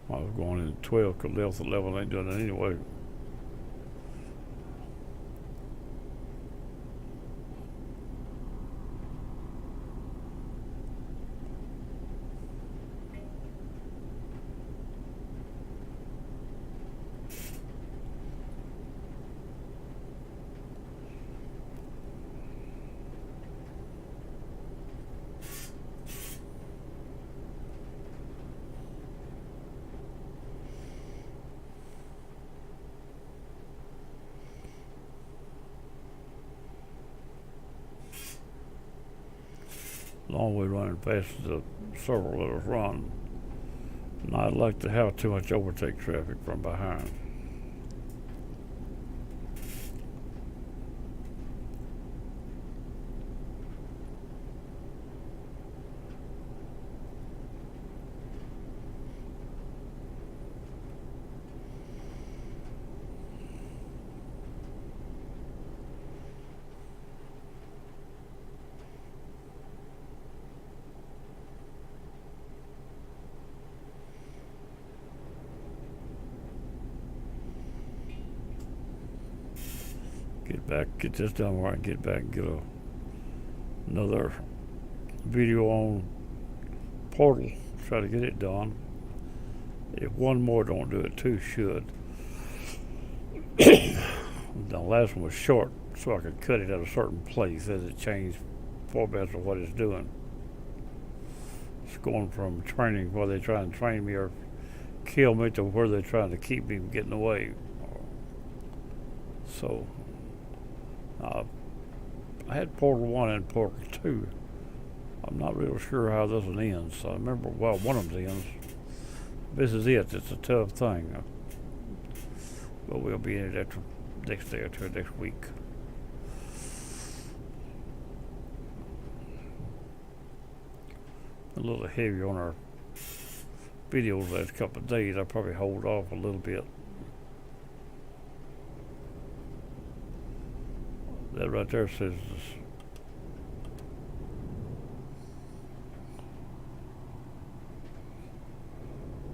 I was going in 12 because left 11 ain't doing it anyway. Long way running fast as the several let us run. And I'd like to have too much overtake traffic from behind. Get this done where I can get back and get another video on Portal. Try to get it done. If one more don't do it, two should. The last one was short, so I could cut it at a certain place as it changed formats of what it's doing. It's going from training where they're trying to train me or kill me to where they're trying to keep me from getting away. So I had Portal 1 and Portal 2. I'm not real sure how this one ends. I remember, well, one of them ends. This is it. It's a tough thing. But we'll be in it after next day or two, next week. A little heavy on our videos the last couple of days. I'll probably hold off a little bit. That right there says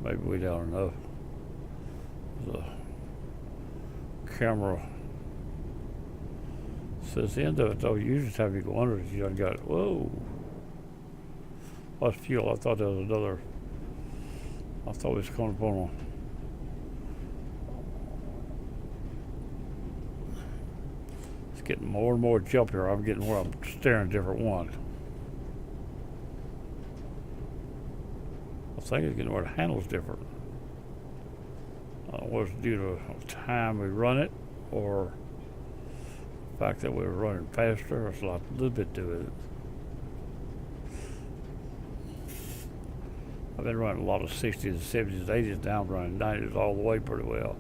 Maybe we down enough. The camera says the end of it though. Usually time you go under it, you done got it. Whoa. What's fuel? I thought there was another. I thought it was coming up on a. It's getting more and more jumpier. I'm getting where I'm staring at a different one. I think it's getting where the handle's different. Was it due to the time we run it, or the fact that we were running faster? It's a little bit to do with it. I've been running a lot of 60s, 70s, 80s, now I'm running 90s all the way pretty well.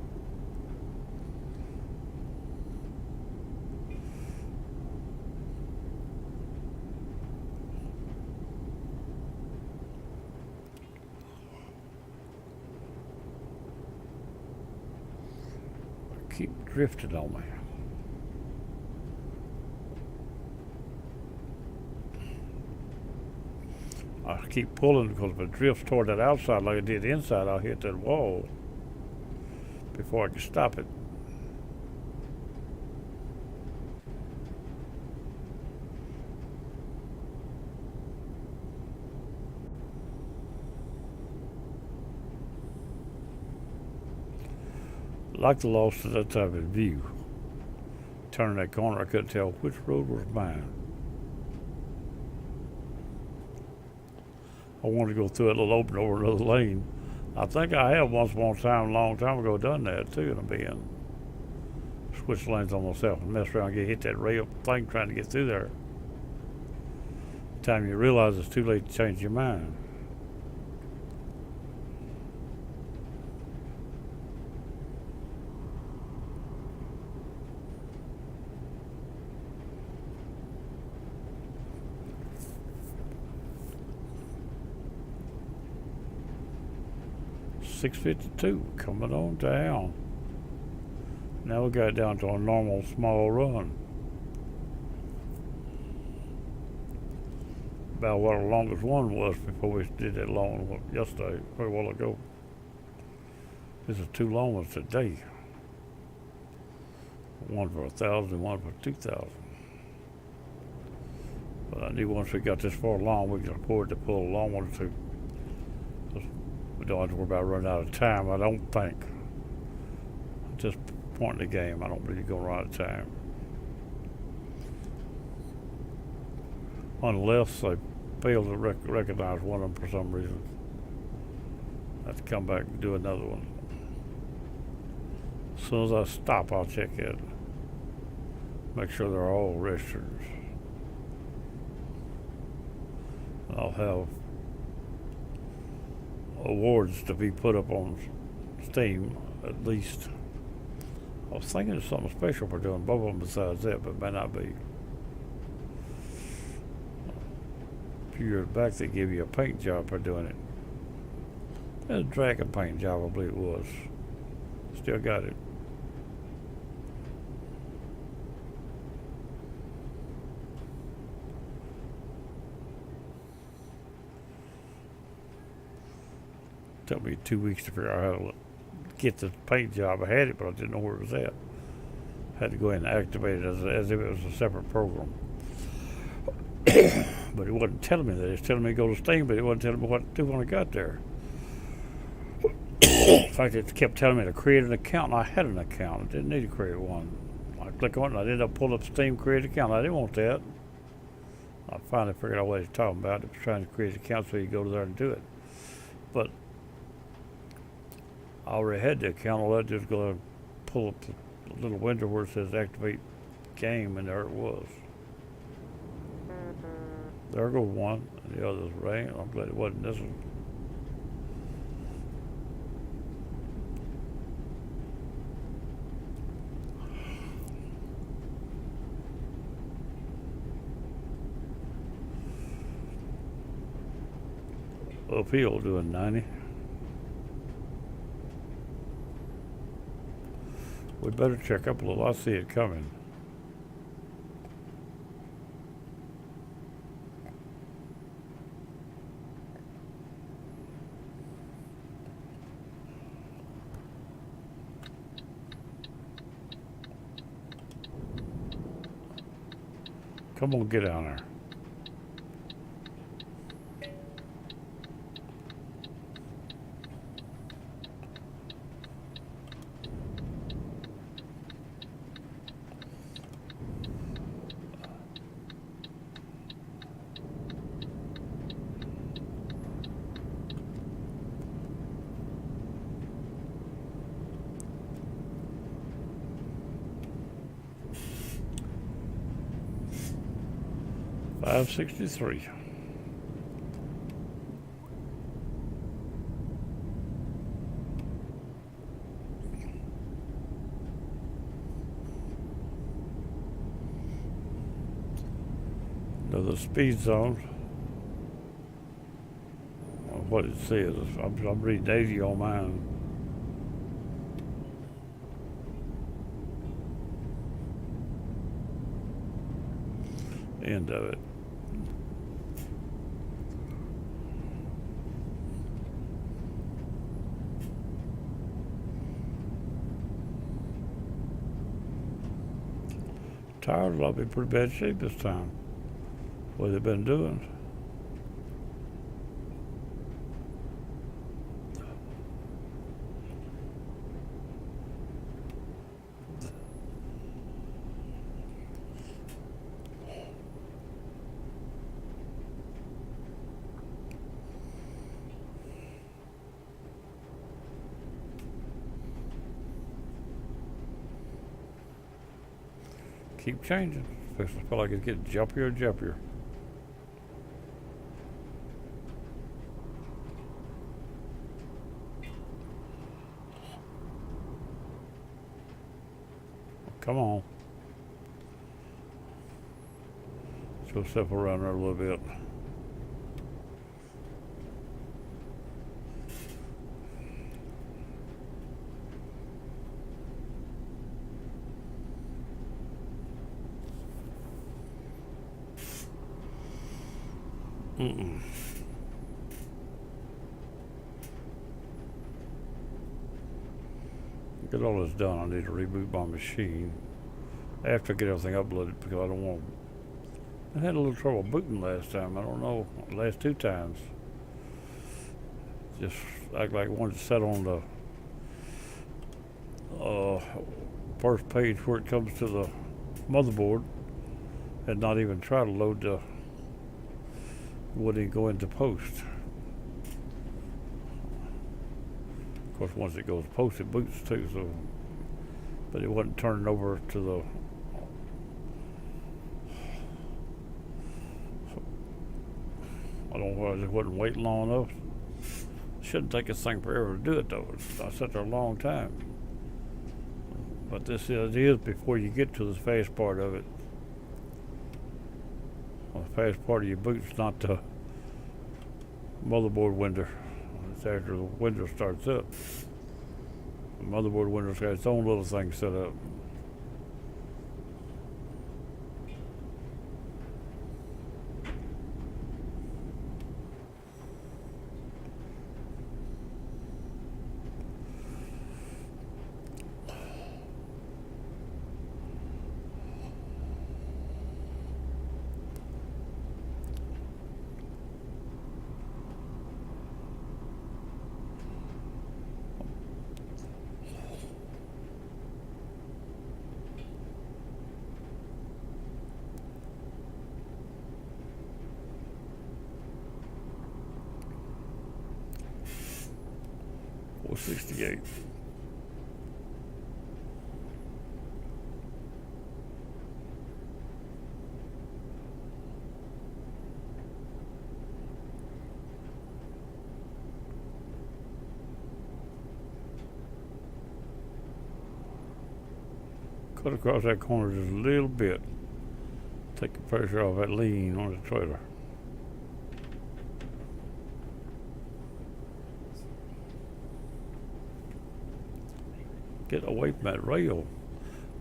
Keep drifting on me. I keep pulling because if it drifts toward that outside like it did inside, I'll hit that wall before I can stop it. Like the loss of that type of view. Turning that corner, I couldn't tell which road was mine. I wanted to go through that little opening over another lane. I think I have once upon a time, a long time ago, done that too in a bend. Switch lanes on myself and mess around and hit that rail thing trying to get through there. The time you realize it's too late to change your mind. .652 coming on down. Now we got down to a normal small run. About what our longest one was before we did that long one yesterday, a while ago. This is 2 long ones today. One for 1,000, one for 2,000. But I knew once we got this far along, we could afford to pull a long one or two. We don't have to worry about running out of time, I don't think. At this point in the game, I don't believe you're going to run out of time. Unless they fail to recognize one of them for some reason. I have to come back and do another one. As soon as I stop, I'll check it. Make sure they're all registered. I'll have awards to be put up on Steam, at least. I was thinking of something special for doing both of them besides that, but it may not be. A few years back, they gave you a paint job for doing it. A dragon paint job, I believe it was. Still got it. Took me 2 weeks to figure out how to get the paint job. I had it, but I didn't know where it was at. Had to go in and activate it as if it was a separate program. But it wasn't telling me that. It was telling me to go to Steam, but it wasn't telling me what to do when I got there. In fact, it kept telling me to create an account, and I had an account. I didn't need to create one. I click on it, and I ended up pulling up Steam, create an account. I didn't want that. I finally figured out what he was talking about. It was trying to create an account so you go there and do it. But I already had the account. All I had to do was go and pull up the little window where it says activate game, and there it was. There goes one, and the other's rang. I'm glad it wasn't this one. Uphill doing 90. We better check up a little. I see it coming. Come on, get down there. $5.63. The speed zone, what it says. I'm reading 80 on mine. End of it. Tires will be in pretty bad shape this time. What they've been doing. Keep changing. I feel like it's getting jumpier and jumpier. Come on. Let's go step around there a little bit. Get all this done, I need to reboot my machine after I get everything uploaded because I don't want. I had a little trouble booting last time. I don't know, last two times. Just act like I wanted to set on the first page where it comes to the motherboard and not even try to load the. Wouldn't go into post. Of course, once it goes post, it boots too. So, but it wasn't turning over to the. I don't know. I just wasn't waiting long enough. Shouldn't take this thing forever to do it though. I sat there a long time. But this is before you get to the fast part of it. Well, the fast part of your boot's not the motherboard window. It's after the window starts up. The motherboard window's got its own little thing set up. $468. Cut across that corner just a little bit. Take the pressure off that lean on the trailer. Get away from that rail.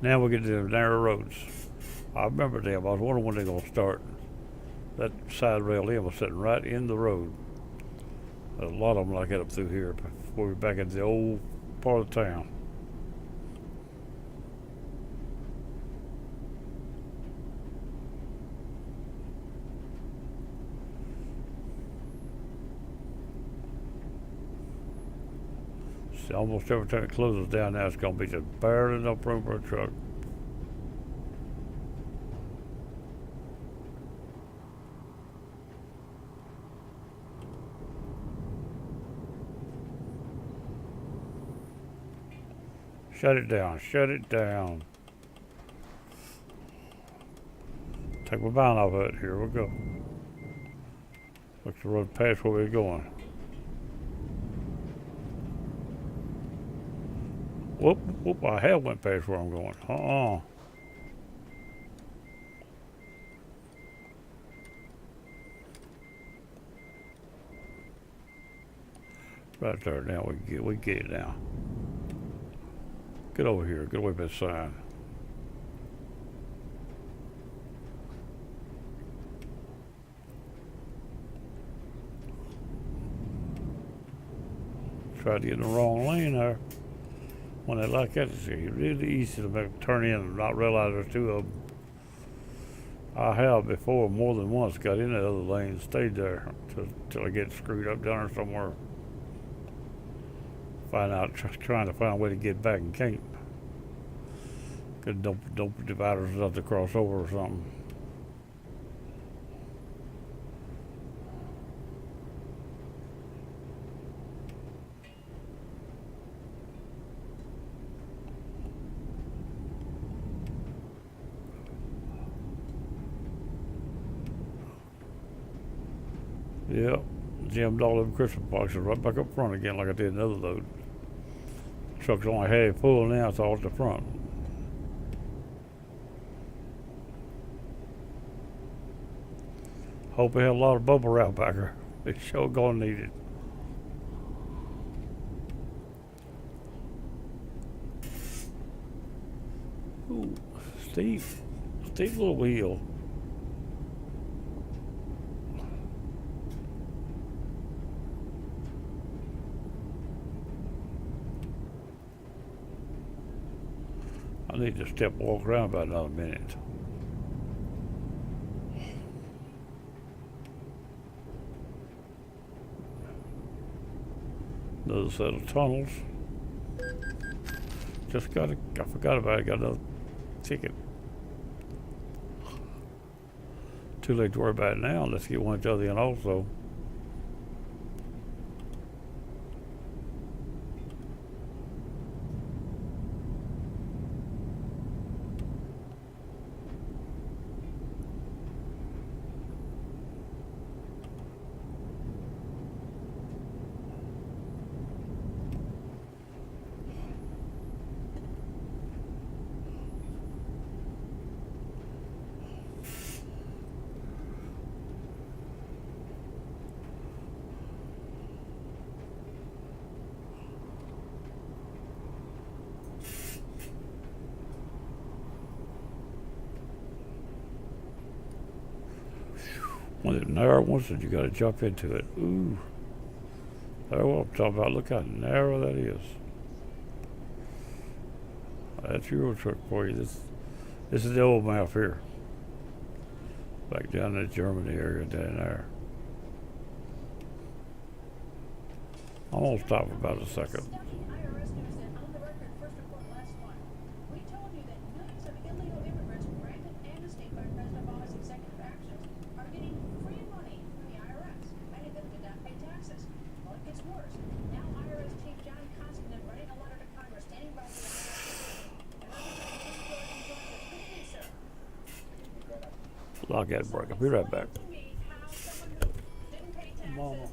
Now we get to the narrow roads. I remember them. I was wondering when they're going to start. That side rail in was sitting right in the road. There's a lot of them like that up through here before we're back into the old part of town. almost every time it closes down now, it's going to be just barely enough room for a truck. Shut it down, shut it down. Take my bound off of it. Here we go. Looks the road past where we're going. Whoop, whoop, I have went past where I'm going. Right there, now we get it now. Get over here, get away from that sign. Tried to get in the wrong lane there. When they like that, it's really easy to make turn in and not realize there's two of them. I have before more than once got in the other lane and stayed there till I get screwed up down there somewhere. Find out, trying to find a way to get back and can't. Cause don't dividers have to cross over or something. Yep, jammed all them Christmas boxes right back up front again like I did another load. Truck's only half full now, it's all at the front. Hope we have a lot of bubble wrap back here. It's sure gonna need it. Ooh, steep little wheel. I need to walk around about another minute. Another set of tunnels. I forgot about it, got another ticket. Too late to worry about it now. Let's get one at the other end also. One of the narrow ones that you got to jump into it. Ooh. That's what I'm talking about. Look how narrow that is. That's Euro Truck for you. This is the old map here. Back down in the Germany area down there. I'm going to stop for about a second. Lock that break. I'll be right back. Mama.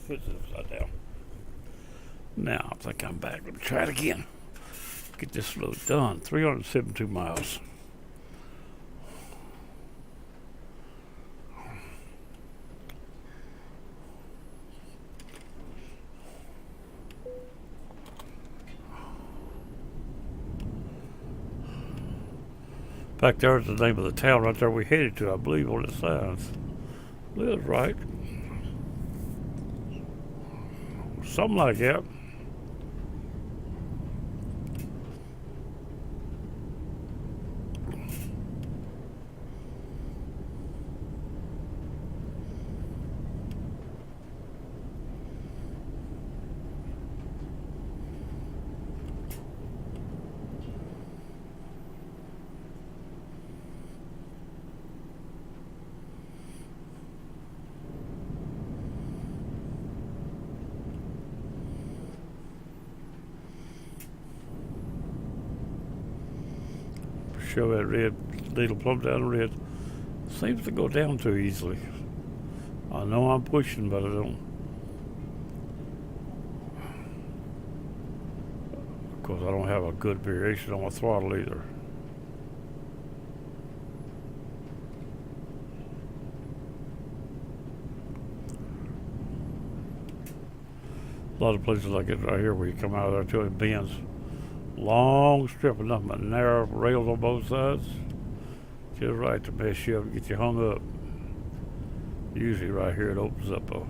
Puts it upside down. Now, I think I'm back. Let me try it again. Get this load done. 372 miles. Back there's the name of the town right there we headed to, I believe, on the signs. That's right. Something like that. Show that red needle plumb down the red. Seems to go down too easily. I know I'm pushing, but I don't. Of course, I don't have a good variation on my throttle either. A lot of places like it right here where you come out of there till it bends. Long strip of nothing but narrow rails on both sides. Just right to mess you up and get you hung up. Usually right here it opens up a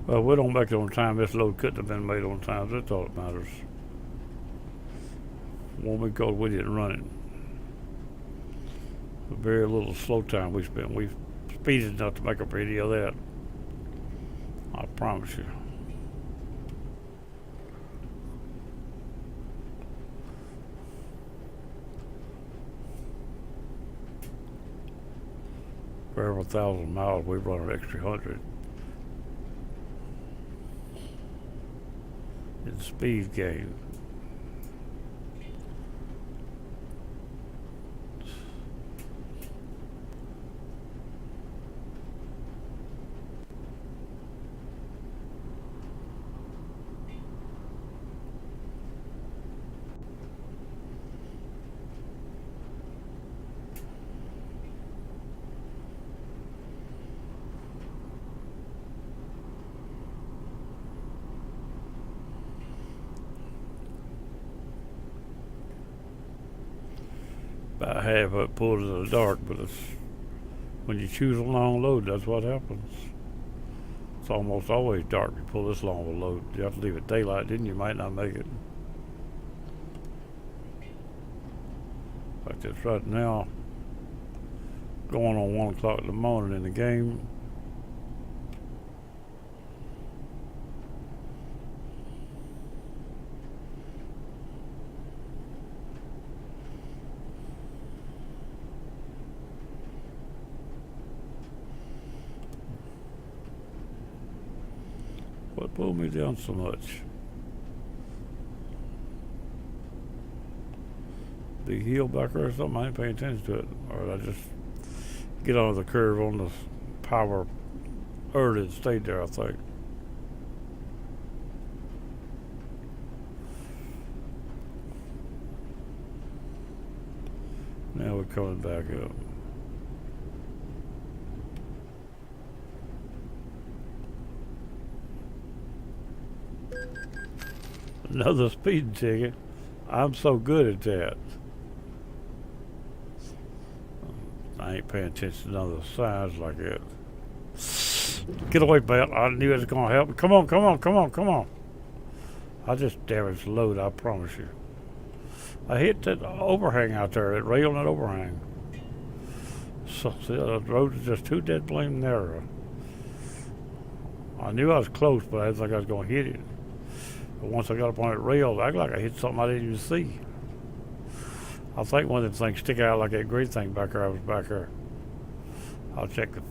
well, we don't make it on time. This load couldn't have been made on time. That's all that matters. Won't be because we didn't run it. Very little slow time we spent. We speeded enough to make up for any of that. I promise you. For every 1,000 miles, we run an extra 100. In speed gain. About half of it pulled in the dark, but it's when you choose a long load, that's what happens. It's almost always dark. You pull this long of a load. You have to leave it daylight, then you might not make it. Like this right now, going on 1 o'clock in the morning in the game. What pulled me down so much? The heel backer or something? I ain't paying attention to it. Or did I just get on the curve on the power early and stayed there, I think. Now we're coming back up. Another speeding ticket. I'm so good at that. I ain't paying attention to none of the signs like that. Get away, Belt. I knew it was going to help. Come on, come on, come on, come on. I just damaged the load, I promise you. I hit that overhang out there, that rail and that overhang. So the road is just too dead blame narrow. I knew I was close, but I didn't think I was going to hit it. But once I got up on that rail, I acted like I hit something I didn't even see. I think one of them things stick out like that green thing back there. I was back there. I'll check the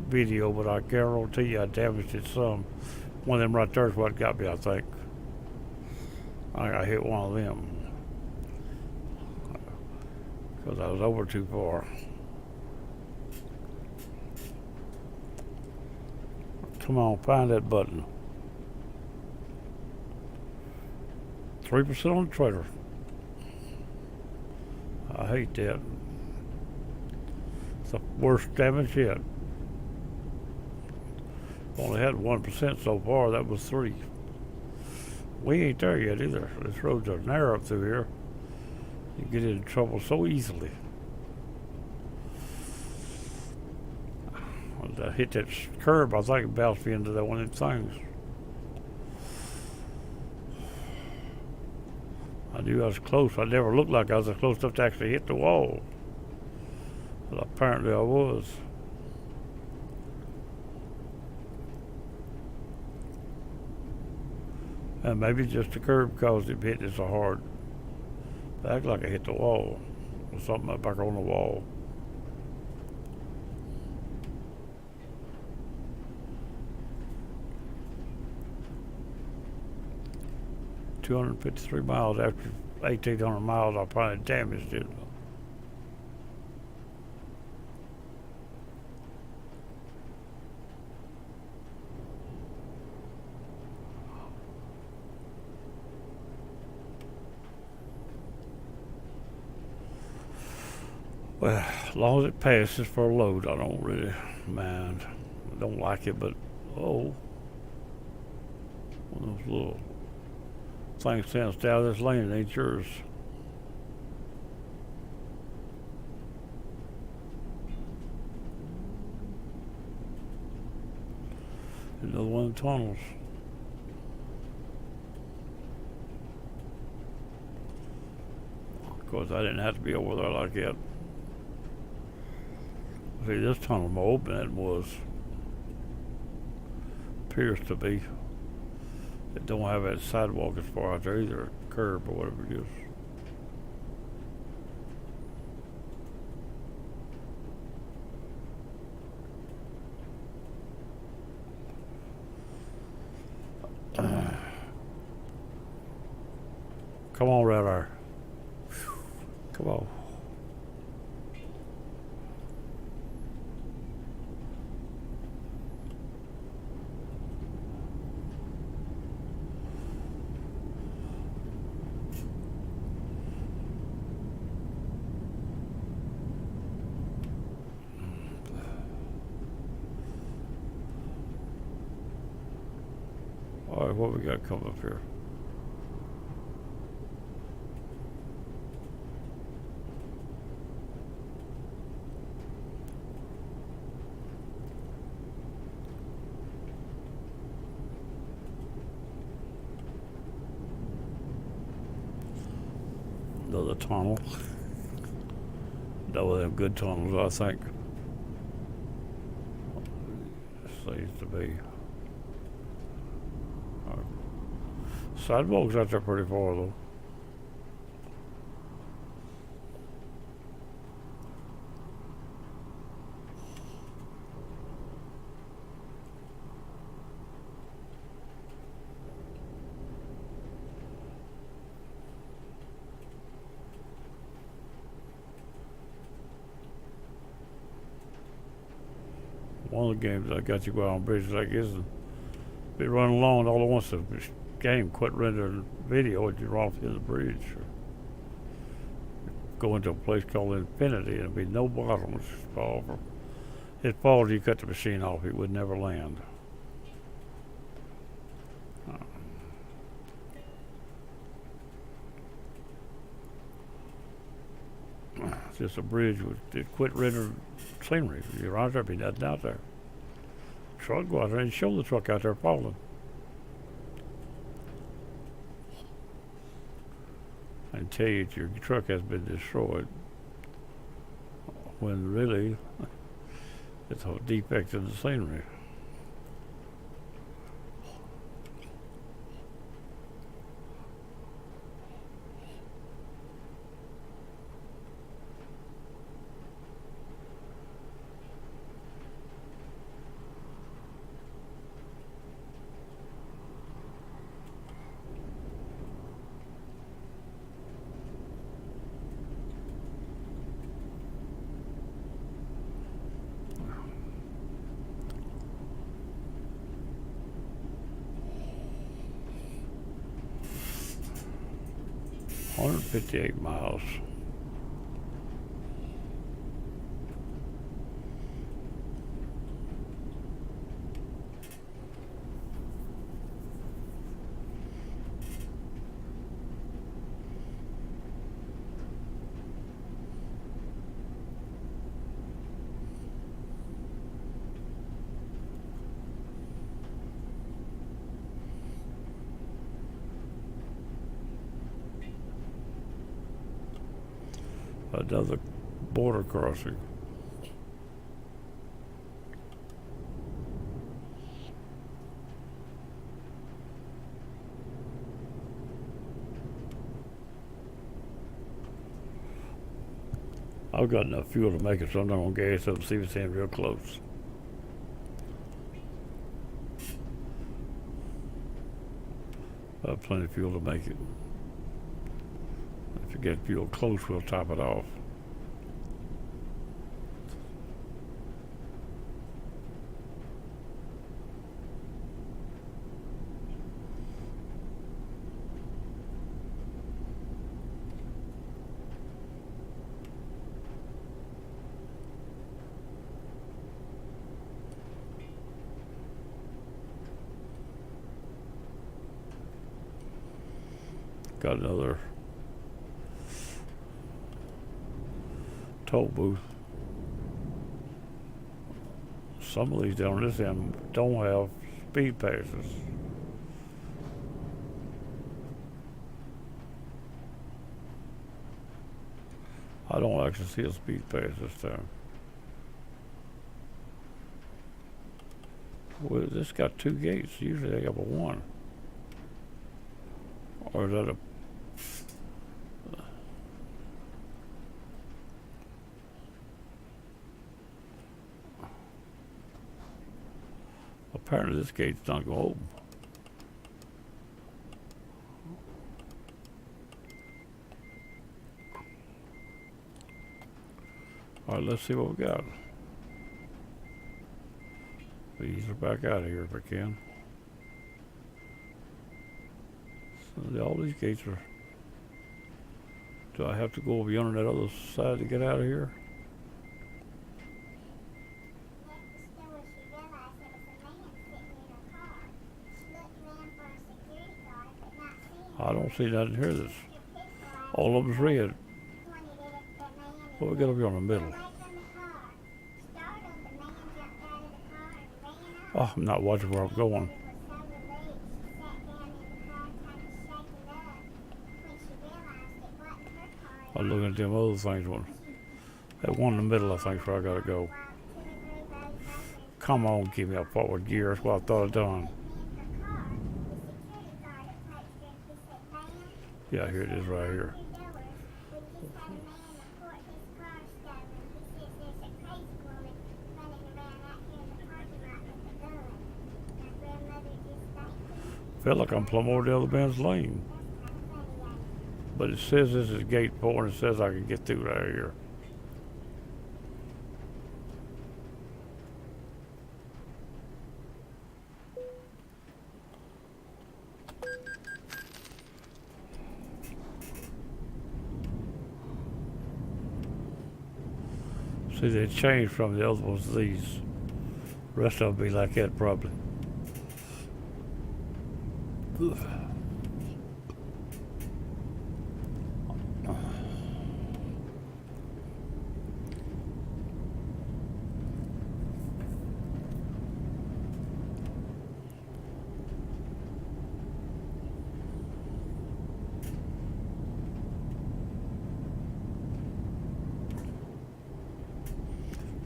video, but I guarantee you I damaged it some. One of them right there is what got me, I think. I hit one of them because I was over too far. Come on, find that button. 3% on the trailer. I hate that. It's the worst damage yet. Only had 1% so far. That was 3. We ain't there yet either. This roads are narrow up through here. You get into trouble so easily. When I hit that curb, I think it bounced me into that one of them things. I knew I was close. I never looked like I was close enough to actually hit the wall. But apparently I was. And maybe just the curb caused it hit it so hard. It acted like I hit the wall. Or something up back on the wall. $253 miles after 1,800 miles, I probably damaged it. Well, as long as it passes for a load, I don't really mind. I don't like it, but one of those little things saying stay out of this lane, it ain't yours. Another one of the tunnels. Of course, I didn't have to be over there like that. See, this tunnel more open than it was. Appears to be. It don't have that sidewalk as far out there either, curb or whatever it is. Come on, radar. Come on. All right, what we got coming up here? Another tunnel. That was them good tunnels, I think. Seems to be. Sidewalks out there pretty far though. One of the games I got you go on bridges like this and be running along and all at once the game quit rendering video and you run off the end of the bridge. Or go into a place called Infinity and there'd be no bottom. It's just fall over. It falls, you cut the machine off, it would never land. It's just a bridge with it quit rendering scenery. You're out there, be nothing out there. Truck go out there and show the truck out there falling. And tell you that your truck has been destroyed when really it's a defect in the scenery. 158 miles. Another border crossing. I've got enough fuel to make it, so I'm not going to gas up and see if it's in real close. I have plenty of fuel to make it. If you get fuel close, we'll top it off. Got another toll booth. Some of these down this end don't have speed passes. I don't actually see a speed pass this time. Well, this got 2 gates. Usually they got but 1. Or is that a... Apparently this gate's not going to open. All right, let's see what we got. Ease her back out of here if I can. So all these gates are... Do I have to go beyond that other side to get out of here? I don't see nothing here that's... All of them's red. Well, we got over here in the middle. Oh, I'm not watching where I'm going. I'm looking at them other things. That one in the middle, I think, is where I gotta go. Come on, give me a forward gear. That's what I thought I'd done. Yeah, here it is right here. Felt like I'm plumb over the other man's lane. But it says this is gate 4 and it says I can get through right here. See, they changed from the other ones to these. The rest of them be like that probably. Ugh.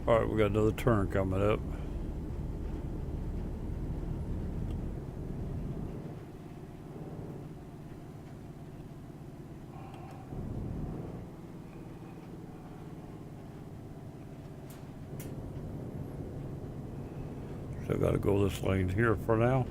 All right, we got another turn coming up. So I got to go this lane here for now.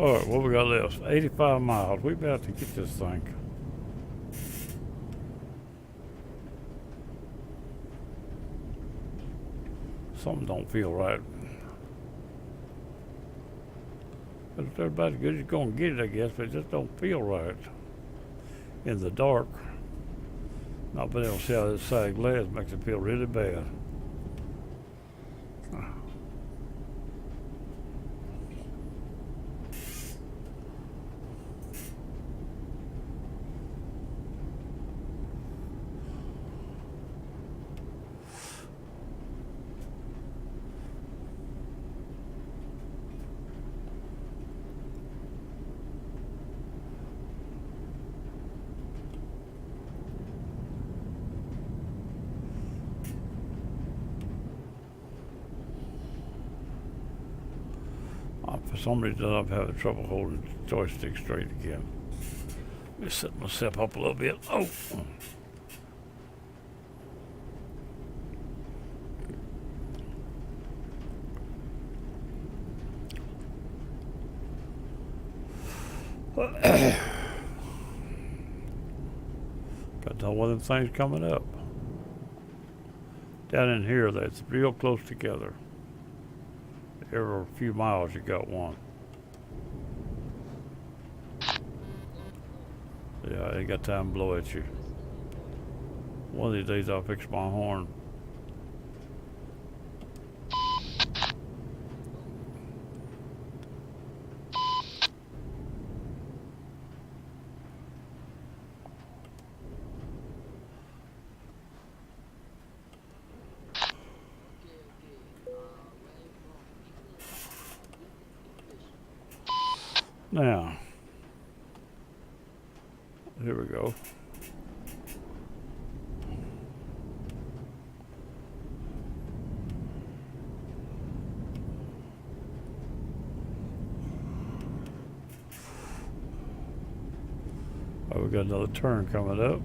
All right, what we got left? 85 miles. We about to get this thing. Something don't feel right. If everybody's good, you're gonna get it, I guess, but it just don't feel right in the dark. Not being able to see out of this side glass makes it feel really bad. For some reason, I'm having trouble holding the joystick straight again. Let me set myself up a little bit. Oh! Got one of them things coming up. Down in here, that's real close together. Every few miles, you got one. Yeah, I ain't got time to blow at you. One of these days, I'll fix my horn. Now, here we go. Oh, we got another turn coming up.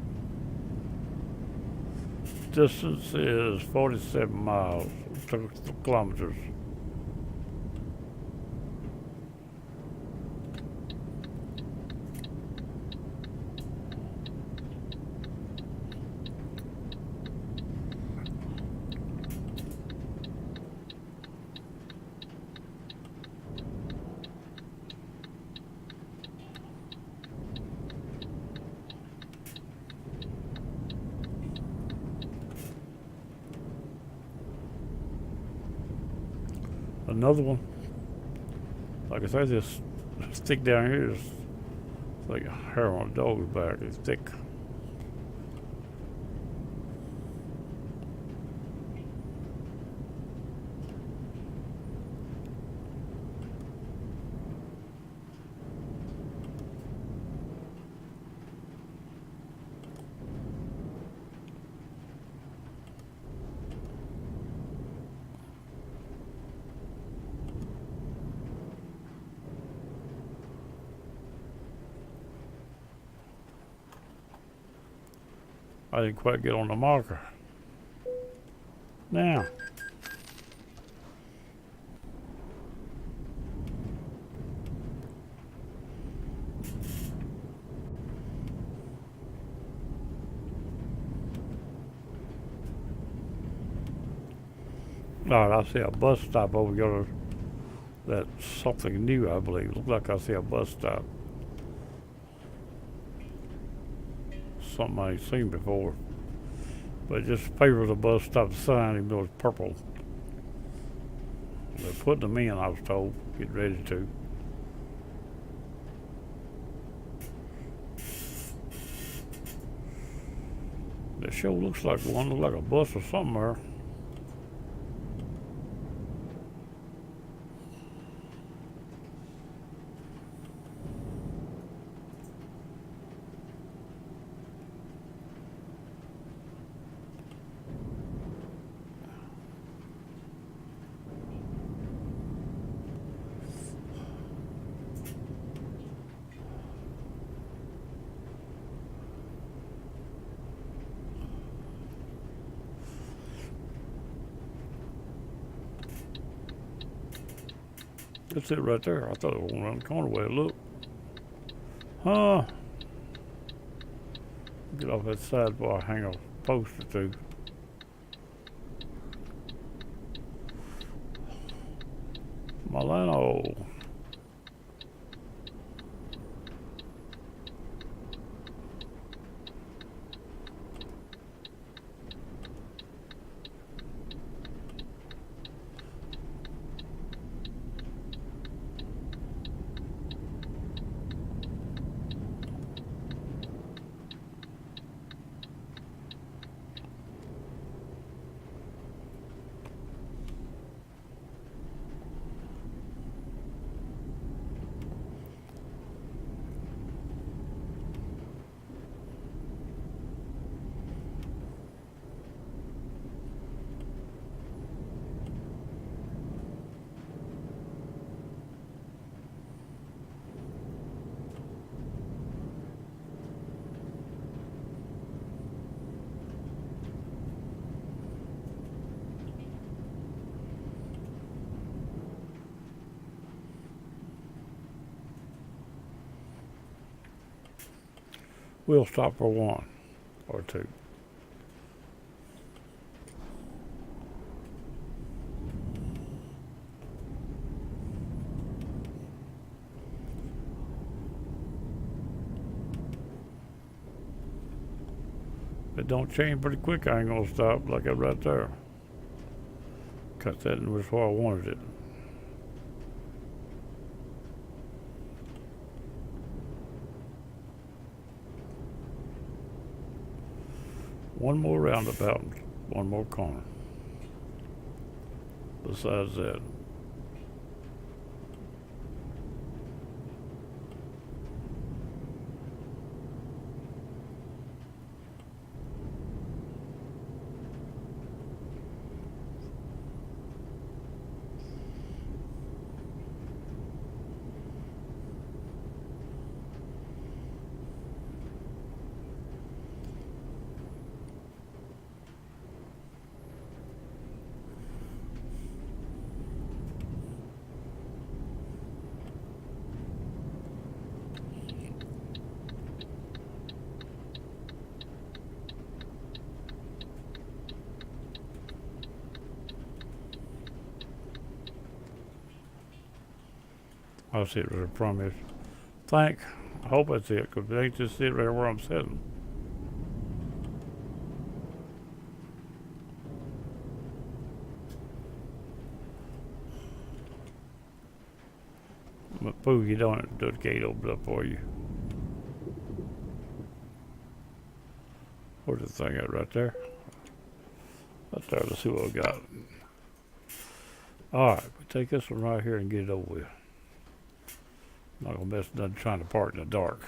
Distance is 47 miles, kilometers. Another one. Like I said, this stick down here is like a hair on a dog's back. It's thick. I didn't quite get on the marker. Now. All right, I see a bus stop over here. That's something new, I believe. Looks like I see a bus stop. Something I ain't seen before. But just favor the bus stop sign, even though it's purple. They're putting them in, I was told. Get ready to. That sure looks like one. Looks like a bus or something there. That's it right there. I thought it was going around the corner where it looked. Huh? Get off that side bar, hang a post or two. Milano. We'll stop for one or two. If it don't change pretty quick, I ain't gonna stop like that right there. Cut that in was where I wanted it. One more roundabout, and one more corner. Besides that, I see it was a promise. I hope that's it, because it ain't just it right where I'm sitting. But boo, you don't do the gate open up for you. Where's the thing at right there? Right there, let's see what we got. Alright, we take this one right here and get it over with. Not gonna miss nothing trying to park in the dark.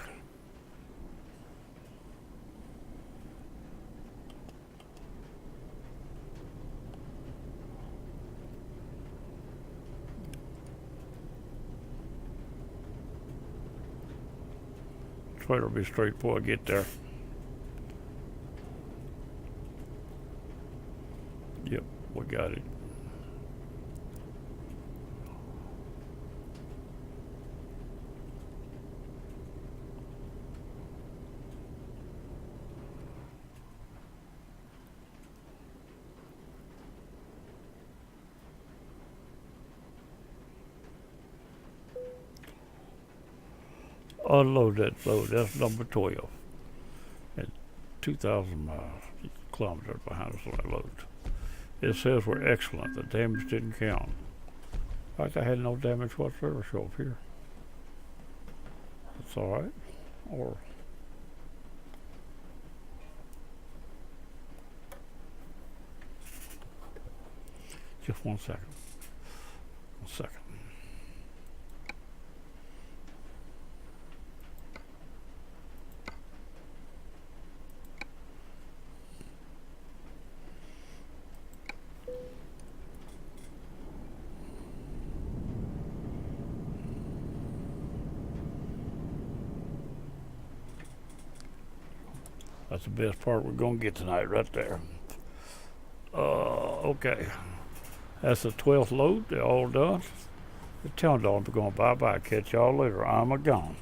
Trailer will be straight before I get there. Yep, we got it. Unload that load. That's number 12. At 2,000 miles, kilometers behind us on that load. It says we're excellent. The damage didn't count. In fact, I had no damage whatsoever show up here. That's all right. Or just 1 second. 1 second. That's the best part we're gonna get tonight, right there. Okay. That's the 12th load. They're all done. Tell them, don't be going bye bye. Catch y'all later. I'm a gone.